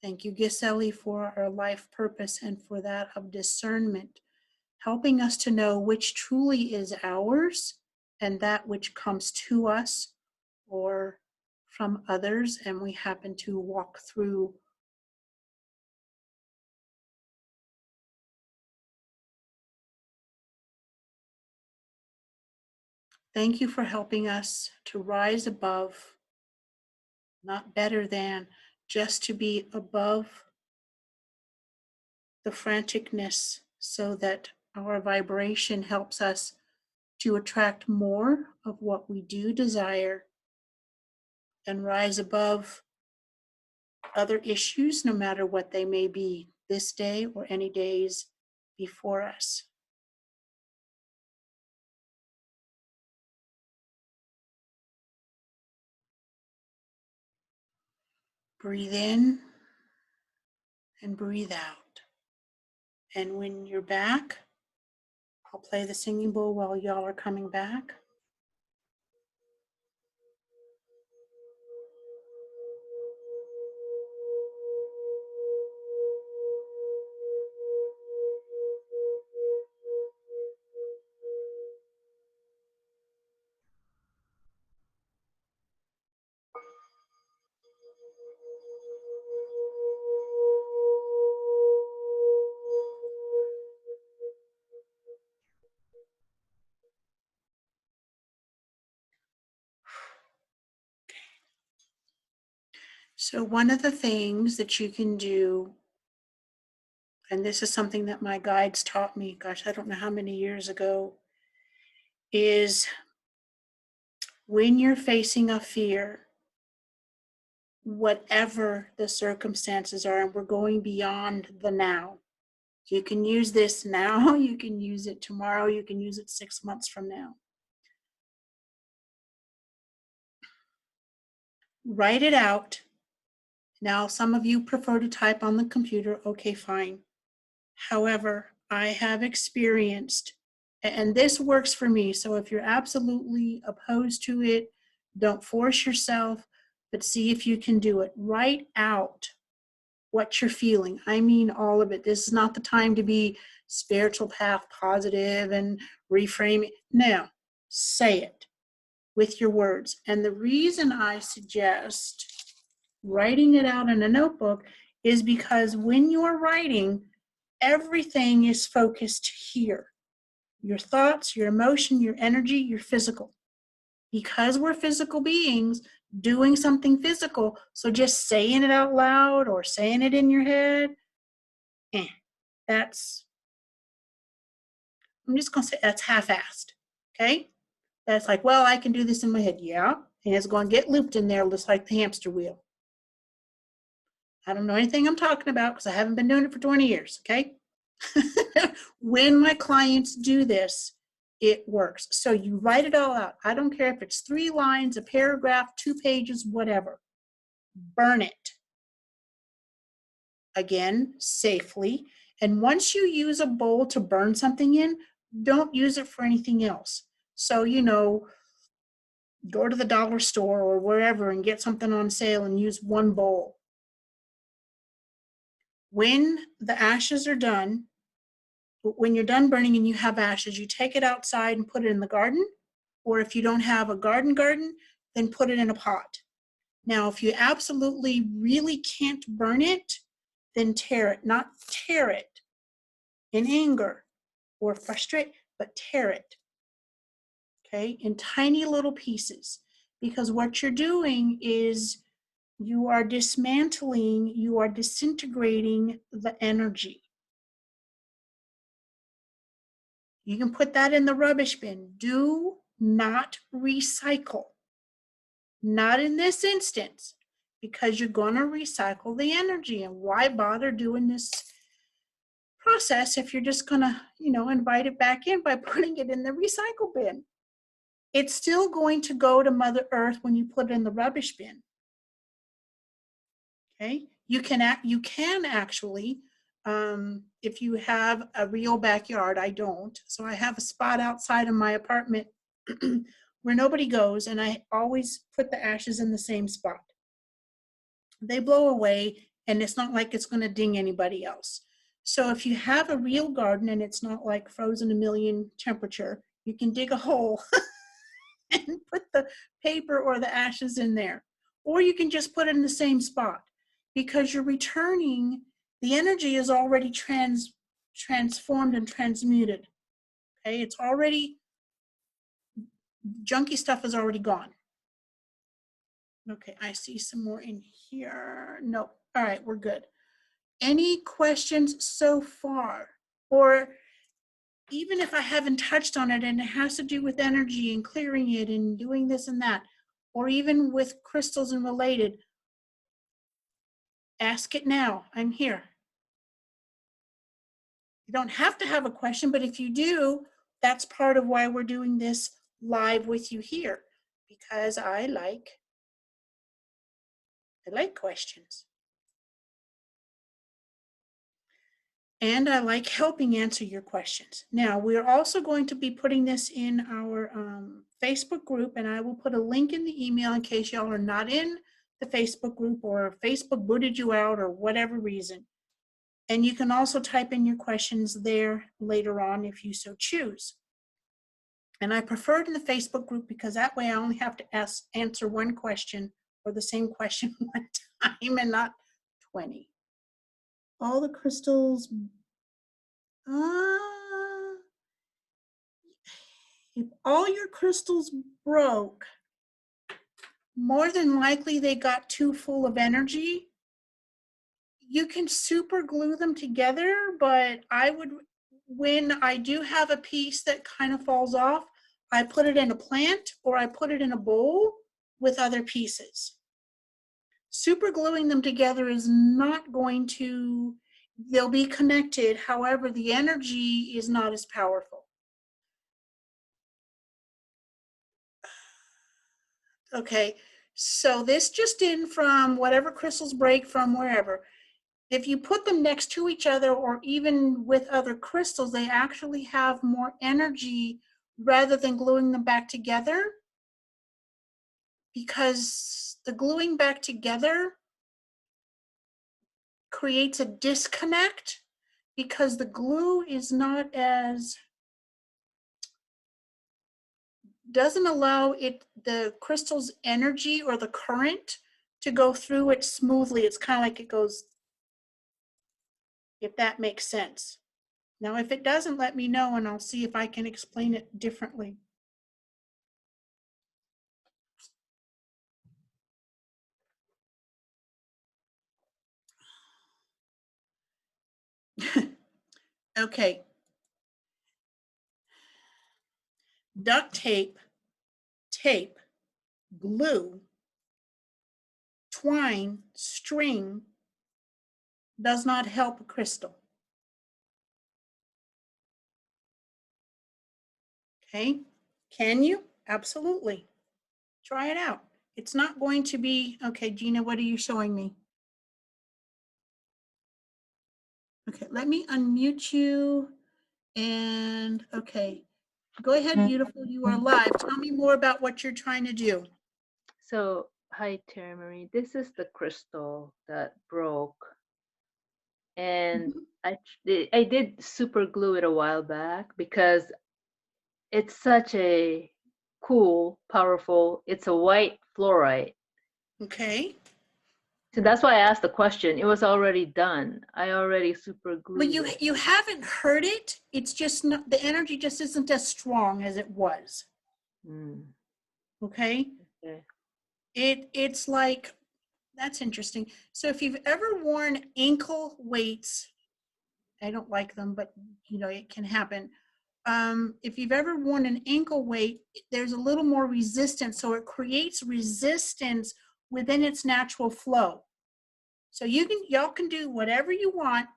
Thank you, Giseli, for our life purpose and for that of discernment, helping us to know which truly is ours and that which comes to us or from others, and we happen to walk through. Thank you for helping us to rise above, not better than, just to be above the franticness so that our vibration helps us to attract more of what we do desire and rise above other issues, no matter what they may be, this day or any days before us. Breathe in and breathe out. And when you're back, I'll play the singing bowl while y'all are coming back. So one of the things that you can do, and this is something that my guides taught me, gosh, I don't know how many years ago, is when you're facing a fear, whatever the circumstances are, and we're going beyond the now. You can use this now, you can use it tomorrow, you can use it 6 months from now. Write it out. Now, some of you prefer to type on the computer. Okay, fine. However, I have experienced, and this works for me, so if you're absolutely opposed to it, don't force yourself, but see if you can do it. Write out what you're feeling. I mean, all of it. This is not the time to be spiritual path positive and reframe it. No, say it with your words. And the reason I suggest writing it out in a notebook is because when you're writing, everything is focused here. Your thoughts, your emotion, your energy, your physical. Because we're physical beings doing something physical, so just saying it out loud or saying it in your head, that's, I'm just going to say that's half-assed, okay? That's like, well, I can do this in my head. Yeah, and it's going to get looped in there just like the hamster wheel. I don't know anything I'm talking about because I haven't been doing it for 20 years, okay? When my clients do this, it works. So you write it all out. I don't care if it's 3 lines, a paragraph, 2 pages, whatever. Burn it. again, safely. And once you use a bowl to burn something in, don't use it for anything else. So, go to the dollar store or wherever and get something on sale and use one bowl. When the ashes are done, when you're done burning and you have ashes, you take it outside and put it in the garden. Or if you don't have a garden, then put it in a pot. Now, if you absolutely really can't burn it, then tear it. Not tear it in anger or frustrate, but tear it, okay, in tiny little pieces. Because what you're doing is you are dismantling, you are disintegrating the energy. You can put that in the rubbish bin. Do not recycle. Not in this instance, because you're going to recycle the energy. And why bother doing this process if you're just going to, invite it back in by putting it in the recycle bin? It's still going to go to Mother Earth when you put it in the rubbish bin. Okay? You can actually, if you have a real backyard, I don't. So I have a spot outside of my apartment where nobody goes, and I always put the ashes in the same spot. They blow away, and it's not like it's going to ding anybody else. So if you have a real garden and it's not like frozen a million temperature, you can dig a hole and put the paper or the ashes in there. Or you can just put it in the same spot, because you're returning, the energy is already transformed and transmuted. Okay, it's already, junky stuff is already gone. Okay, I see some more in here. Nope. All right, we're good. Any questions so far? Or even if I haven't touched on it and it has to do with energy and clearing it and doing this and that, or even with crystals and related, ask it now. I'm here. You don't have to have a question, but if you do, that's part of why we're doing this live with you here, because I like questions. And I like helping answer your questions. Now, we're also going to be putting this in our Facebook group, and I will put a link in the email in case y'all are not in the Facebook group or Facebook booted you out or whatever reason. And you can also type in your questions there later on if you so choose. And I prefer it in the Facebook group because that way I only have to answer one question or the same question one time and not 20. All the crystals. If all your crystals broke, more than likely they got too full of energy. You can super glue them together, but when I do have a piece that kind of falls off, I put it in a plant or I put it in a bowl with other pieces. Super gluing them together is not going to, they'll be connected. However, the energy is not as powerful. Okay, so this just in from whatever crystals break from wherever. If you put them next to each other or even with other crystals, they actually have more energy rather than gluing them back together, because the gluing back together creates a disconnect because the glue is not as, doesn't allow the crystal's energy or the current to go through it smoothly. It's kind of like it goes, if that makes sense. Now, if it doesn't, let me know and I'll see if I can explain it differently. Okay. Duct tape, tape, glue, twine, string does not help a crystal. Okay. Can you? Absolutely. Try it out. It's not going to be, okay, Gina, what are you showing me? Okay, let me unmute you. And okay, go ahead, beautiful. You are live. Tell me more about what you're trying to do. So, hi, Terry Marie. This is the crystal that broke, and Mhm. I did super glue it a while back because it's such a cool, powerful. It's a white fluorite, Okay. so that's why I asked the question. It was already done. I already super But glued you it. you haven't heard it. It's just not, the energy just isn't as strong as it was. Mm, Okay. okay. It's like, that's interesting. So if you've ever worn ankle weights, I don't like them, but it can happen. If you've ever worn an ankle weight, there's a little more resistance, so it creates resistance within its natural flow. So y'all can do whatever you want.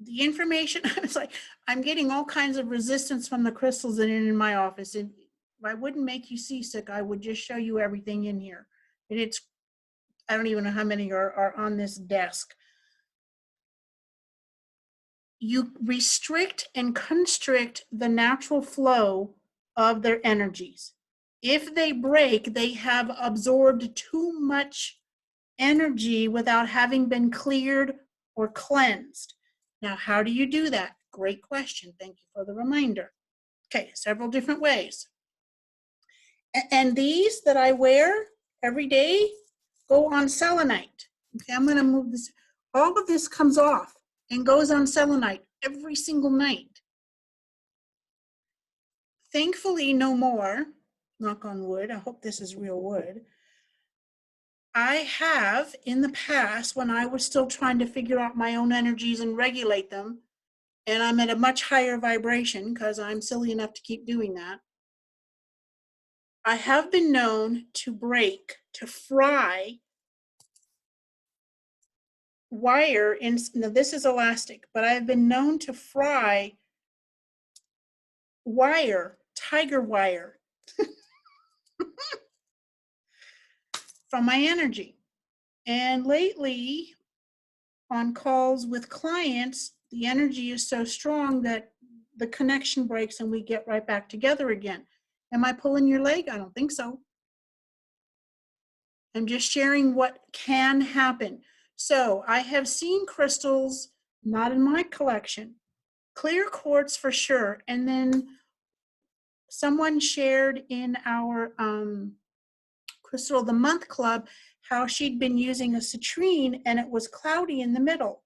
The information, I was like, I'm getting all kinds of resistance from the crystals in my office. And if I wouldn't make you seasick, I would just show you everything in here. And I don't even know how many are on this desk. You restrict and constrict the natural flow of their energies. If they break, they have absorbed too much energy without having been cleared or cleansed. Now, how do you do that? Great question. Thank you for the reminder. Okay, several different ways. And these that I wear every day go on selenite. Okay, I'm going to move this. All of this comes off and goes on selenite every single night. Thankfully, no more. Knock on wood. I hope this is real wood. I have in the past, when I was still trying to figure out my own energies and regulate them, and I'm at a much higher vibration because I'm silly enough to keep doing that, I have been known to fry wire in, now this is elastic, but I've been known to fry wire, tiger wire, from my energy. And lately, on calls with clients, the energy is so strong that the connection breaks and we get right back together again. Am I pulling your leg? I don't think so. I'm just sharing what can happen. So I have seen crystals, not in my collection, clear quartz for sure. And then someone shared in our Crystal of the Month Club how she'd been using a citrine and it was cloudy in the middle.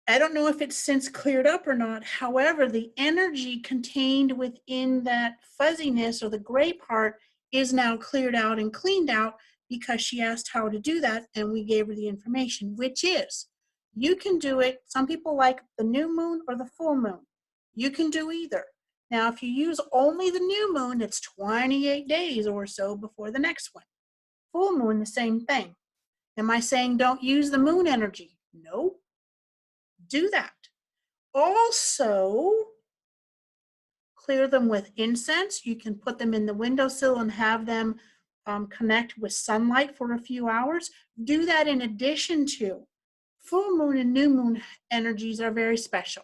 I don't know if it's since cleared up or not. However, the energy contained within that fuzziness or the gray part is now cleared out and cleaned out because she asked how to do that and we gave her the information, which is you can do it. Some people like the new moon or the full moon. You can do either. Now, if you use only the new moon, it's 28 days or so before the next one. Full moon, the same thing. Am I saying don't use the moon energy? No, do that. Also, clear them with incense. You can put them in the windowsill and have them connect with sunlight for a few hours. Do that in addition to full moon and new moon energies are very special.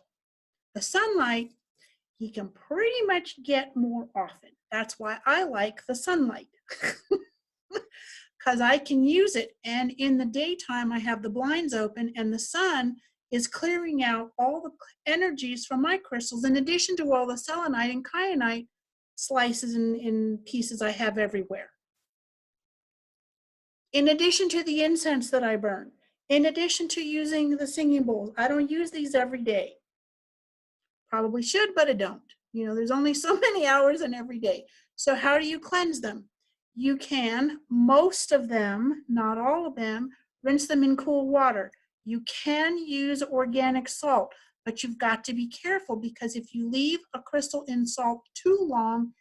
The sunlight, you can pretty much get more often. That's why I like the sunlight. Because I can use it. And in the daytime, I have the blinds open and the sun is clearing out all the energies from my crystals, in addition to all the selenite and kyanite slices and pieces I have everywhere. In addition to the incense that I burn, in addition to using the singing bowls, I don't use these every day. Probably should, but I don't. There's only so many hours in every day. So how do you cleanse them? You can, most of them, not all of them, rinse them in cool water. You can use organic salt, but you've got to be careful because if you leave a crystal in salt too long,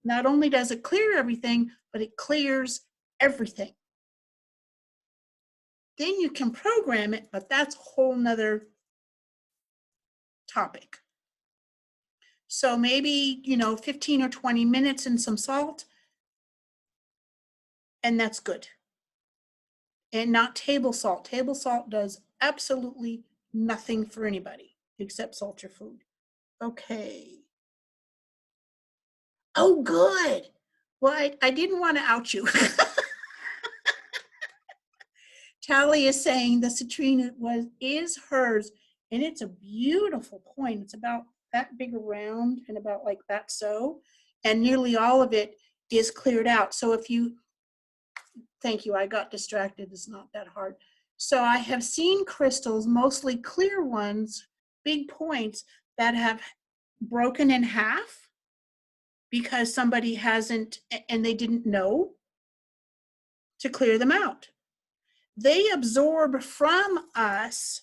not only does it clear everything, but it clears everything. Then you can program it, but that's a whole nother topic. So maybe, 15 or 20 minutes in some salt, and that's good. and not table salt. Table salt does absolutely nothing for anybody except salt your food. Okay. Oh, good. Well, I didn't want to out you. Tally is saying the citrine is hers, and it's a beautiful point. It's about that big around and about like that so, and nearly all of it is cleared out. So if you, thank you, I got distracted. It's not that hard. So I have seen crystals, mostly clear ones, big points that have broken in half because somebody hasn't and they didn't know to clear them out. They absorb from us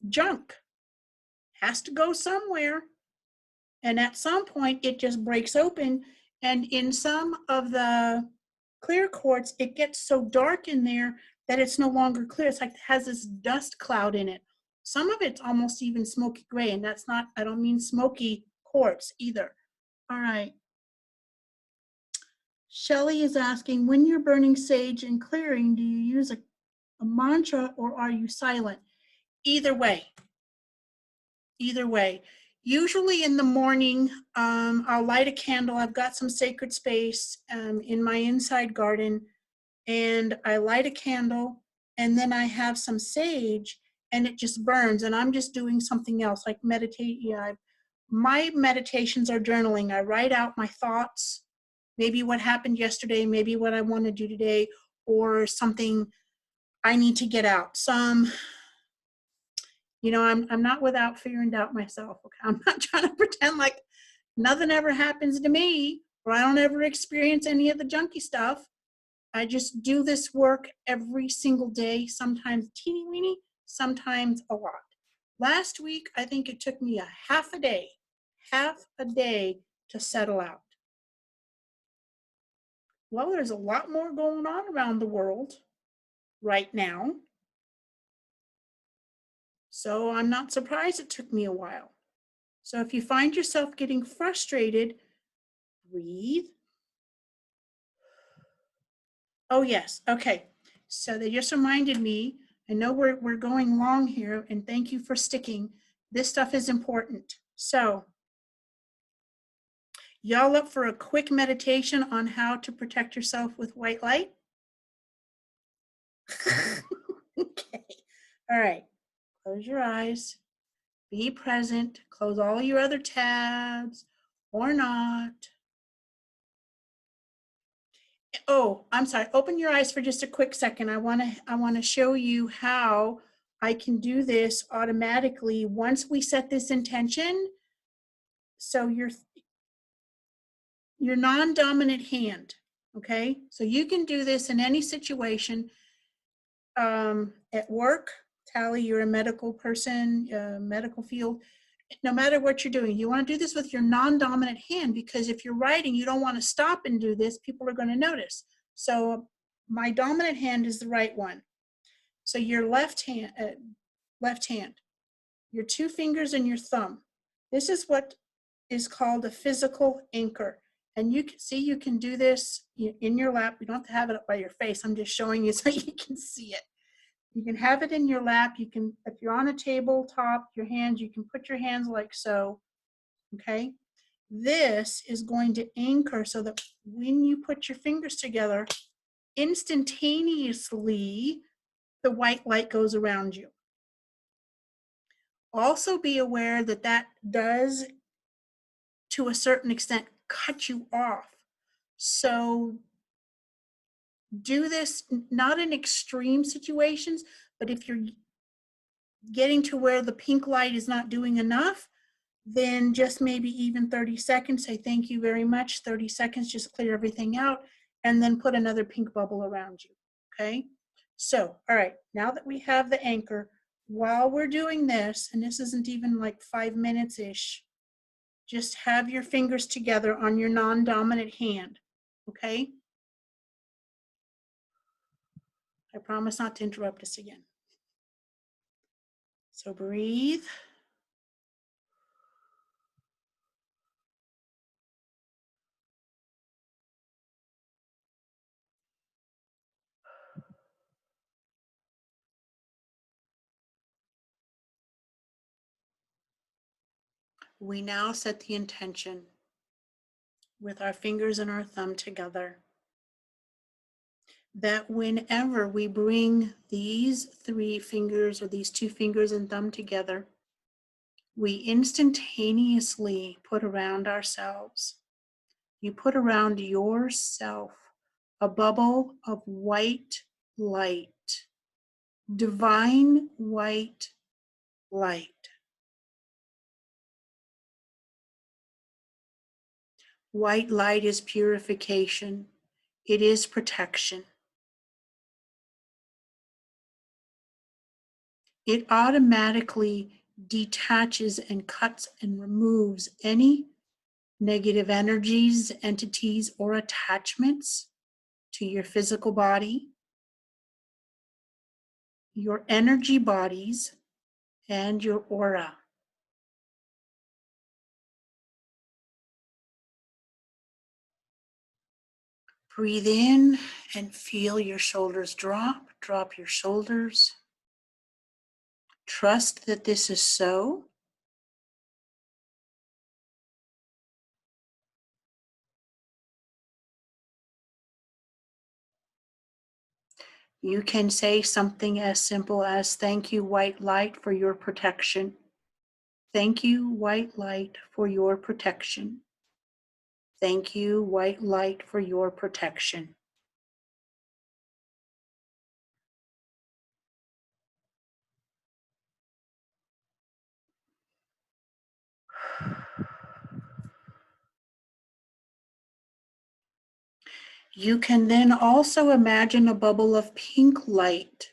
junk, has to go somewhere, and at some point it just breaks open. And in some of the clear quartz, it gets so dark in there that it's no longer clear. It's like it has this dust cloud in it. Some of it's almost even smoky gray, and that's not, I don't mean smoky quartz either. All right. Shelly is asking, when you're burning sage and clearing, do you use a mantra or are you silent? Either way. Either way. Usually in the morning, I'll light a candle. I've got some sacred space in my inside garden, and I light a candle, and then I have some sage, and it just burns, and I'm just doing something else, like meditate. Yeah, my meditations are journaling. I write out my thoughts, maybe what happened yesterday, maybe what I want to do today, or something I need to get out. I'm not without fear and doubt myself. Okay, I'm not trying to pretend like nothing ever happens to me or I don't ever experience any of the junky stuff. I just do this work every single day, sometimes teeny weeny, sometimes a lot. Last week, I think it took me a half a day to settle out. Well, there's a lot more going on around the world right now. So I'm not surprised it took me a while. So if you find yourself getting frustrated, breathe. Oh, yes. Okay. So they just reminded me, I know we're going long here, and thank you for sticking. This stuff is important. So, y'all up for a quick meditation on how to protect yourself with white light? Okay. All right. Close your eyes. Be present. Close all your other tabs or not. Oh, I'm sorry. Open your eyes for just a quick second. I want to show you how I can do this automatically once we set this intention. So your non-dominant hand, okay? So you can do this in any situation. At work, Tally, you're a medical person, medical field. No matter what you're doing, you want to do this with your non-dominant hand, because if you're writing, you don't want to stop and do this. People are going to notice. So my dominant hand is the right one. So your left hand, your two fingers and your thumb. This is what is called a physical anchor. And you can see you can do this in your lap. You don't have to have it up by your face. I'm just showing you so you can see it. You can have it in your lap. You can, if you're on a tabletop, your hands, you can put your hands like so, okay? This is going to anchor so that when you put your fingers together, instantaneously, the white light goes around you. Also be aware that that does, to a certain extent, cut you off. So do this not in extreme situations, but if you're getting to where the pink light is not doing enough, then just maybe even 30 seconds, say thank you very much, 30 seconds, just clear everything out, and then put another pink bubble around you, okay? So, all right, now that we have the anchor, while we're doing this, and this isn't even like 5 minutes-ish, just have your fingers together on your non-dominant hand, okay? I promise not to interrupt us again. So breathe. We now set the intention with our fingers and our thumb together that whenever we bring these 3 fingers or these 2 fingers and thumb together, we instantaneously put around ourselves, you put around yourself a bubble of white light, divine white light. White light is purification. It is protection. It automatically detaches and cuts and removes any negative energies, entities, or attachments to your physical body, your energy bodies, and your aura. Breathe in and feel your shoulders drop. Drop your shoulders. Trust that this is so. You can say something as simple as, "Thank you, white light, for your protection. Thank you, white light, for your protection. Thank you, white light, for your protection." You can then also imagine a bubble of pink light,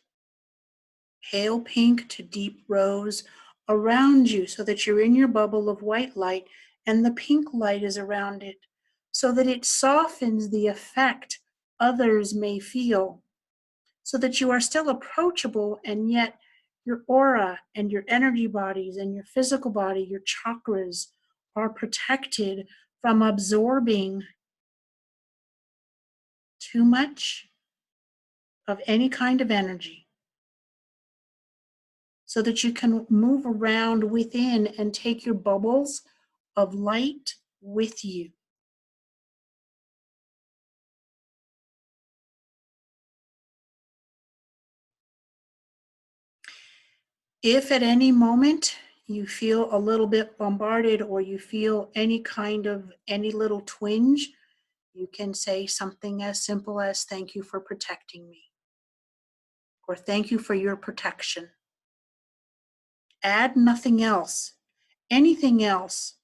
pale pink to deep rose, around you so that you're in your bubble of white light and the pink light is around it so that it softens the effect others may feel, so that you are still approachable and yet your aura and your energy bodies and your physical body, your chakras, are protected from absorbing too much of any kind of energy, so that you can move around within and take your bubbles of light with you. If at any moment you feel a little bit bombarded or you feel any little twinge, you can say something as simple as, "Thank you for protecting me," or "Thank you for your protection." Add nothing else. Anything else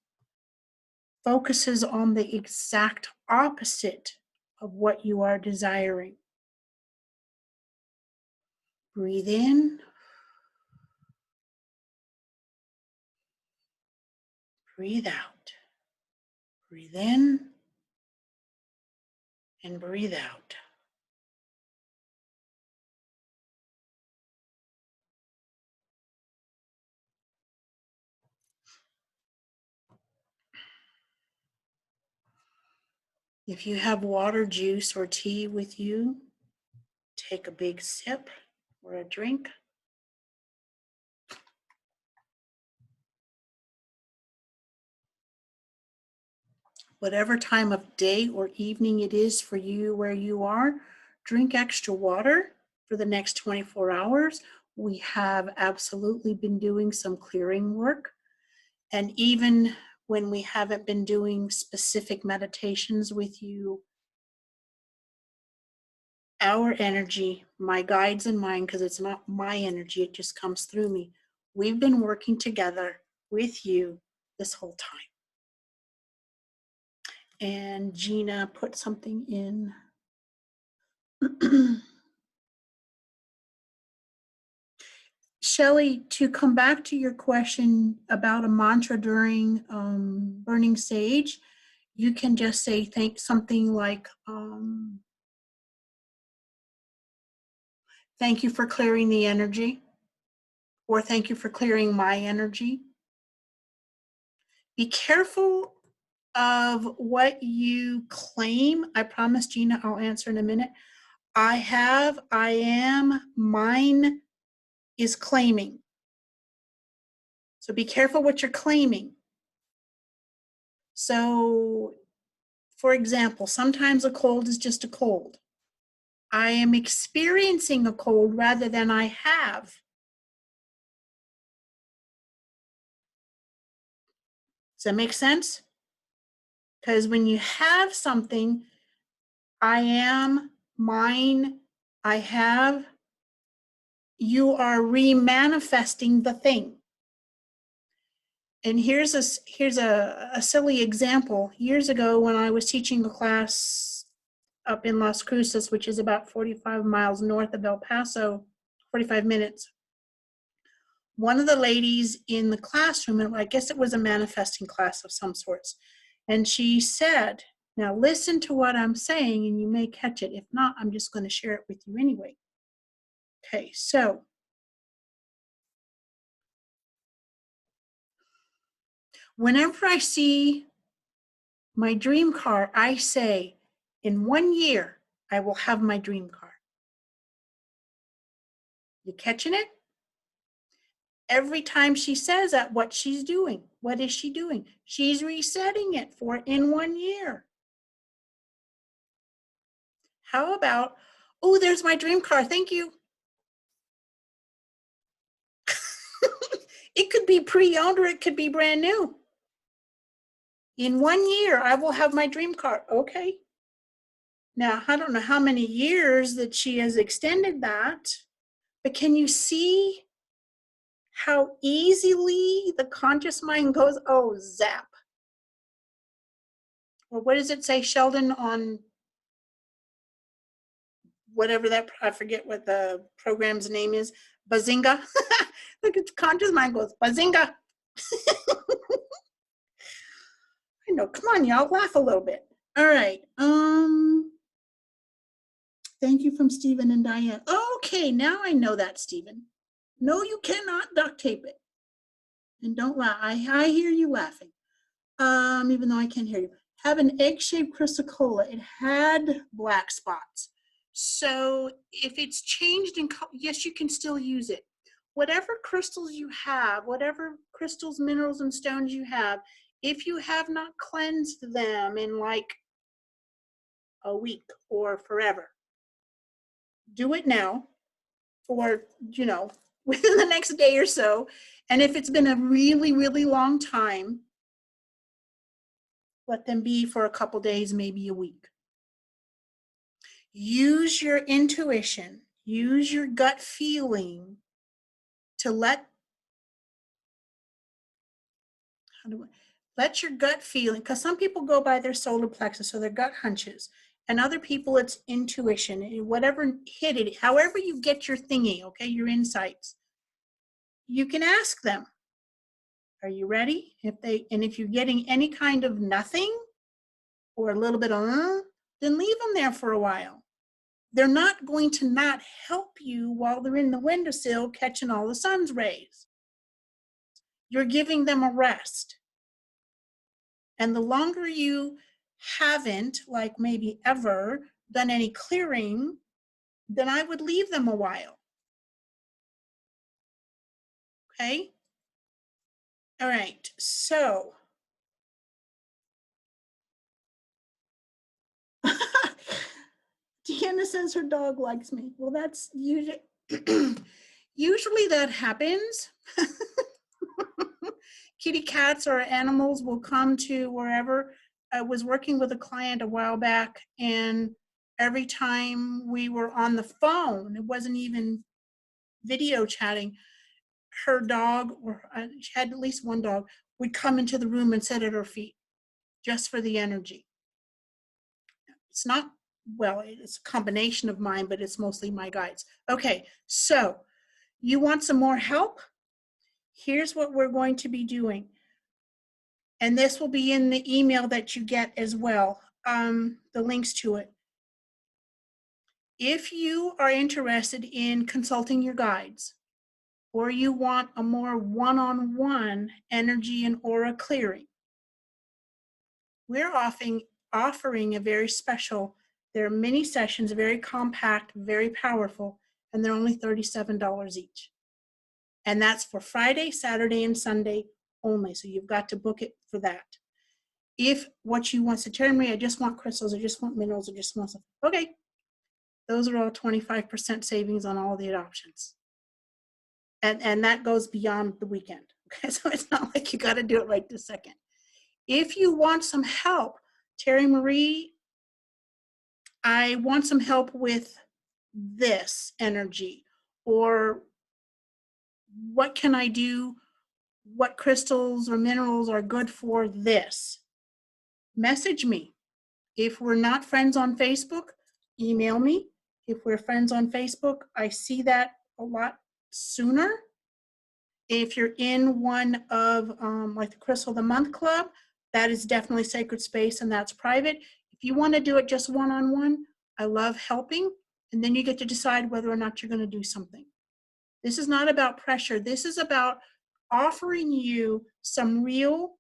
focuses on the exact opposite of what you are desiring. Breathe in. Breathe out. Breathe in and breathe out. If you have water, juice, or tea with you, take a big sip or a drink. Whatever time of day or evening it is for you where you are, drink extra water for the next 24 hours. We have absolutely been doing some clearing work. And even when we haven't been doing specific meditations with you, our energy, my guides and mine, because it's not my energy, it just comes through me. We've been working together with you this whole time. And Gina put something in. Shelley, to come back to your question about a mantra during burning sage, you can just say something like, "Thank you for clearing the energy," or "Thank you for clearing my energy." Be careful of what you claim. I promise, Gina, I'll answer in a minute. I have, I am, mine is claiming. So be careful what you're claiming. So, for example, sometimes a cold is just a cold. I am experiencing a cold rather than I have. Does that make sense? Because when you have something, I am, mine, I have, you are remanifesting the thing. And here's a silly example. Years ago, when I was teaching a class up in Las Cruces, which is about 45 miles north of El Paso, 45 minutes, one of the ladies in the classroom, and I guess it was a manifesting class of some sorts, and she said, now listen to what I'm saying and you may catch it. If not, I'm just going to share it with you anyway. Okay, so whenever I see my dream car, I say, in 1 year, I will have my dream car. You catching it? Every time she says that, what she's doing, what is she doing? She's resetting it for in 1 year. How about, oh, there's my dream car, thank you. It could be pre-owned or it could be brand new. In 1 year, I will have my dream car. Okay. Now, I don't know how many years that she has extended that, but can you see how easily the conscious mind goes, oh, zap. Or what does it say, Sheldon, on whatever that, I forget what the program's name is, Bazinga? Look, it's conscious mind goes, Bazinga. I know, come on, y'all, laugh a little bit. All right. Thank you from Stephen and Diane. Okay, now I know that, Stephen. No, you cannot duct tape it. And don't laugh. I hear you laughing. Even though I can't hear you. Have an egg-shaped crystal cola. It had black spots. So if it's changed in color, yes, you can still use it. Whatever crystals you have, whatever crystals, minerals, and stones you have, if you have not cleansed them in like a week or forever, do it now, or, within the next day or so. And if it's been a really, really long time, let them be for a couple days, maybe a week. Use your intuition, use your gut feeling to let your gut feeling, because some people go by their solar plexus, so their gut hunches, and other people it's intuition, whatever hit it, however you get your thingy, okay, your insights. You can ask them, are you ready? If you're getting any kind of nothing or a little bit of, then leave them there for a while. They're not going to not help you while they're in the windowsill catching all the sun's rays. You're giving them a rest. And the longer you haven't, like maybe ever, done any clearing, then I would leave them a while. Okay? All right, so. Deanna says her dog likes me. Well, that's usually, usually that happens. Kitty cats or animals will come to wherever. I was working with a client a while back, and every time we were on the phone, it wasn't even video chatting, her dog, or she had at least one dog, would come into the room and sit at her feet just for the energy. It's not, well, it's a combination of mine, but it's mostly my guides. Okay, so you want some more help? Here's what we're going to be doing. And this will be in the email that you get as well, the links to it. If you are interested in consulting your guides, or you want a more one-on-one energy and aura clearing, we're offering a very special, they're mini sessions, very compact, very powerful, and they're only $37 each. And that's for Friday, Saturday, and Sunday only. So you've got to book it for that. If what you want, so Terry Marie, I just want crystals, I just want minerals, I just want stuff. Okay, those are all 25% savings on all the adoptions. And that goes beyond the weekend. Okay, so it's not like you got to do it right this second. If you want some help, Terry Marie, I want some help with this energy, or what can I do? What crystals or minerals are good for this? Message me. If we're not friends on Facebook, email me. If we're friends on Facebook, I see that a lot sooner. If you're in one of like the Crystal of the Month Club, that is definitely sacred space and that's private. If you want to do it just one-on-one, I love helping. And then you get to decide whether or not you're going to do something. This is not about pressure. This is about offering you some real,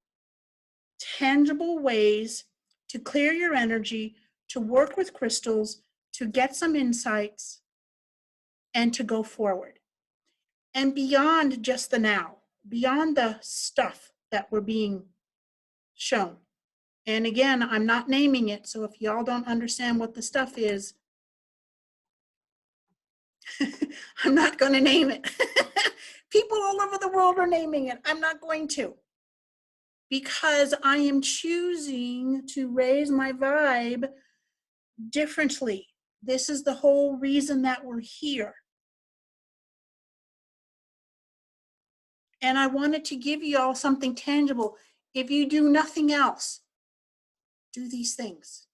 tangible ways to clear your energy, to work with crystals, to get some insights, and to go forward. And beyond just the now, beyond the stuff that we're being shown. And again, I'm not naming it, so if y'all don't understand what the stuff is, I'm not going to name it. People all over the world are naming it. I'm not going to. Because I am choosing to raise my vibe differently. This is the whole reason that we're here. And I wanted to give you all something tangible. If you do nothing else, do these things.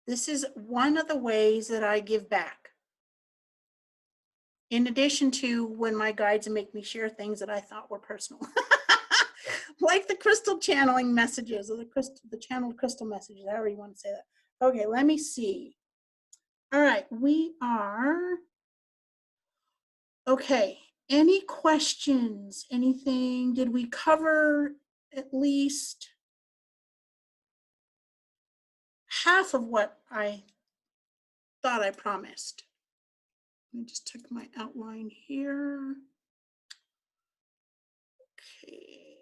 This is one of the ways that I give back. In addition to when my guides make me share things that I thought were personal. Like the crystal channeling messages, or the channeled crystal messages, however you want to say that. Okay, let me see. All right, we are, okay. Any questions? Anything? Did we cover at least half of what I thought I promised? Let me just check my outline here. Okay.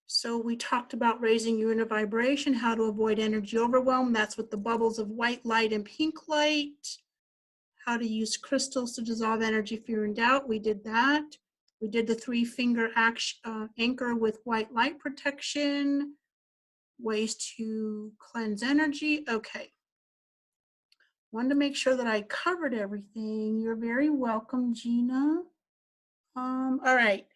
So we talked about raising your inner vibration, how to avoid energy overwhelm. That's with the bubbles of white light and pink light. How to use crystals to dissolve energy, fear, and doubt. We did that. We did the 3-finger anchor with white light protection. Ways to cleanse energy. Okay. Wanted to make sure that I covered everything. You're very welcome, Gina. All right.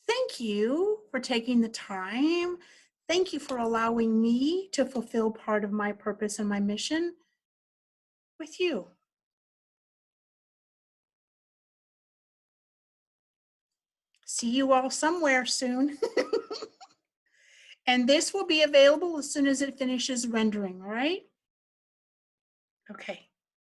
Thank you for taking the time. Thank you for allowing me to fulfill part of my purpose and my mission with you. See you all somewhere soon. And this will be available as soon as it finishes rendering, all right? Okay.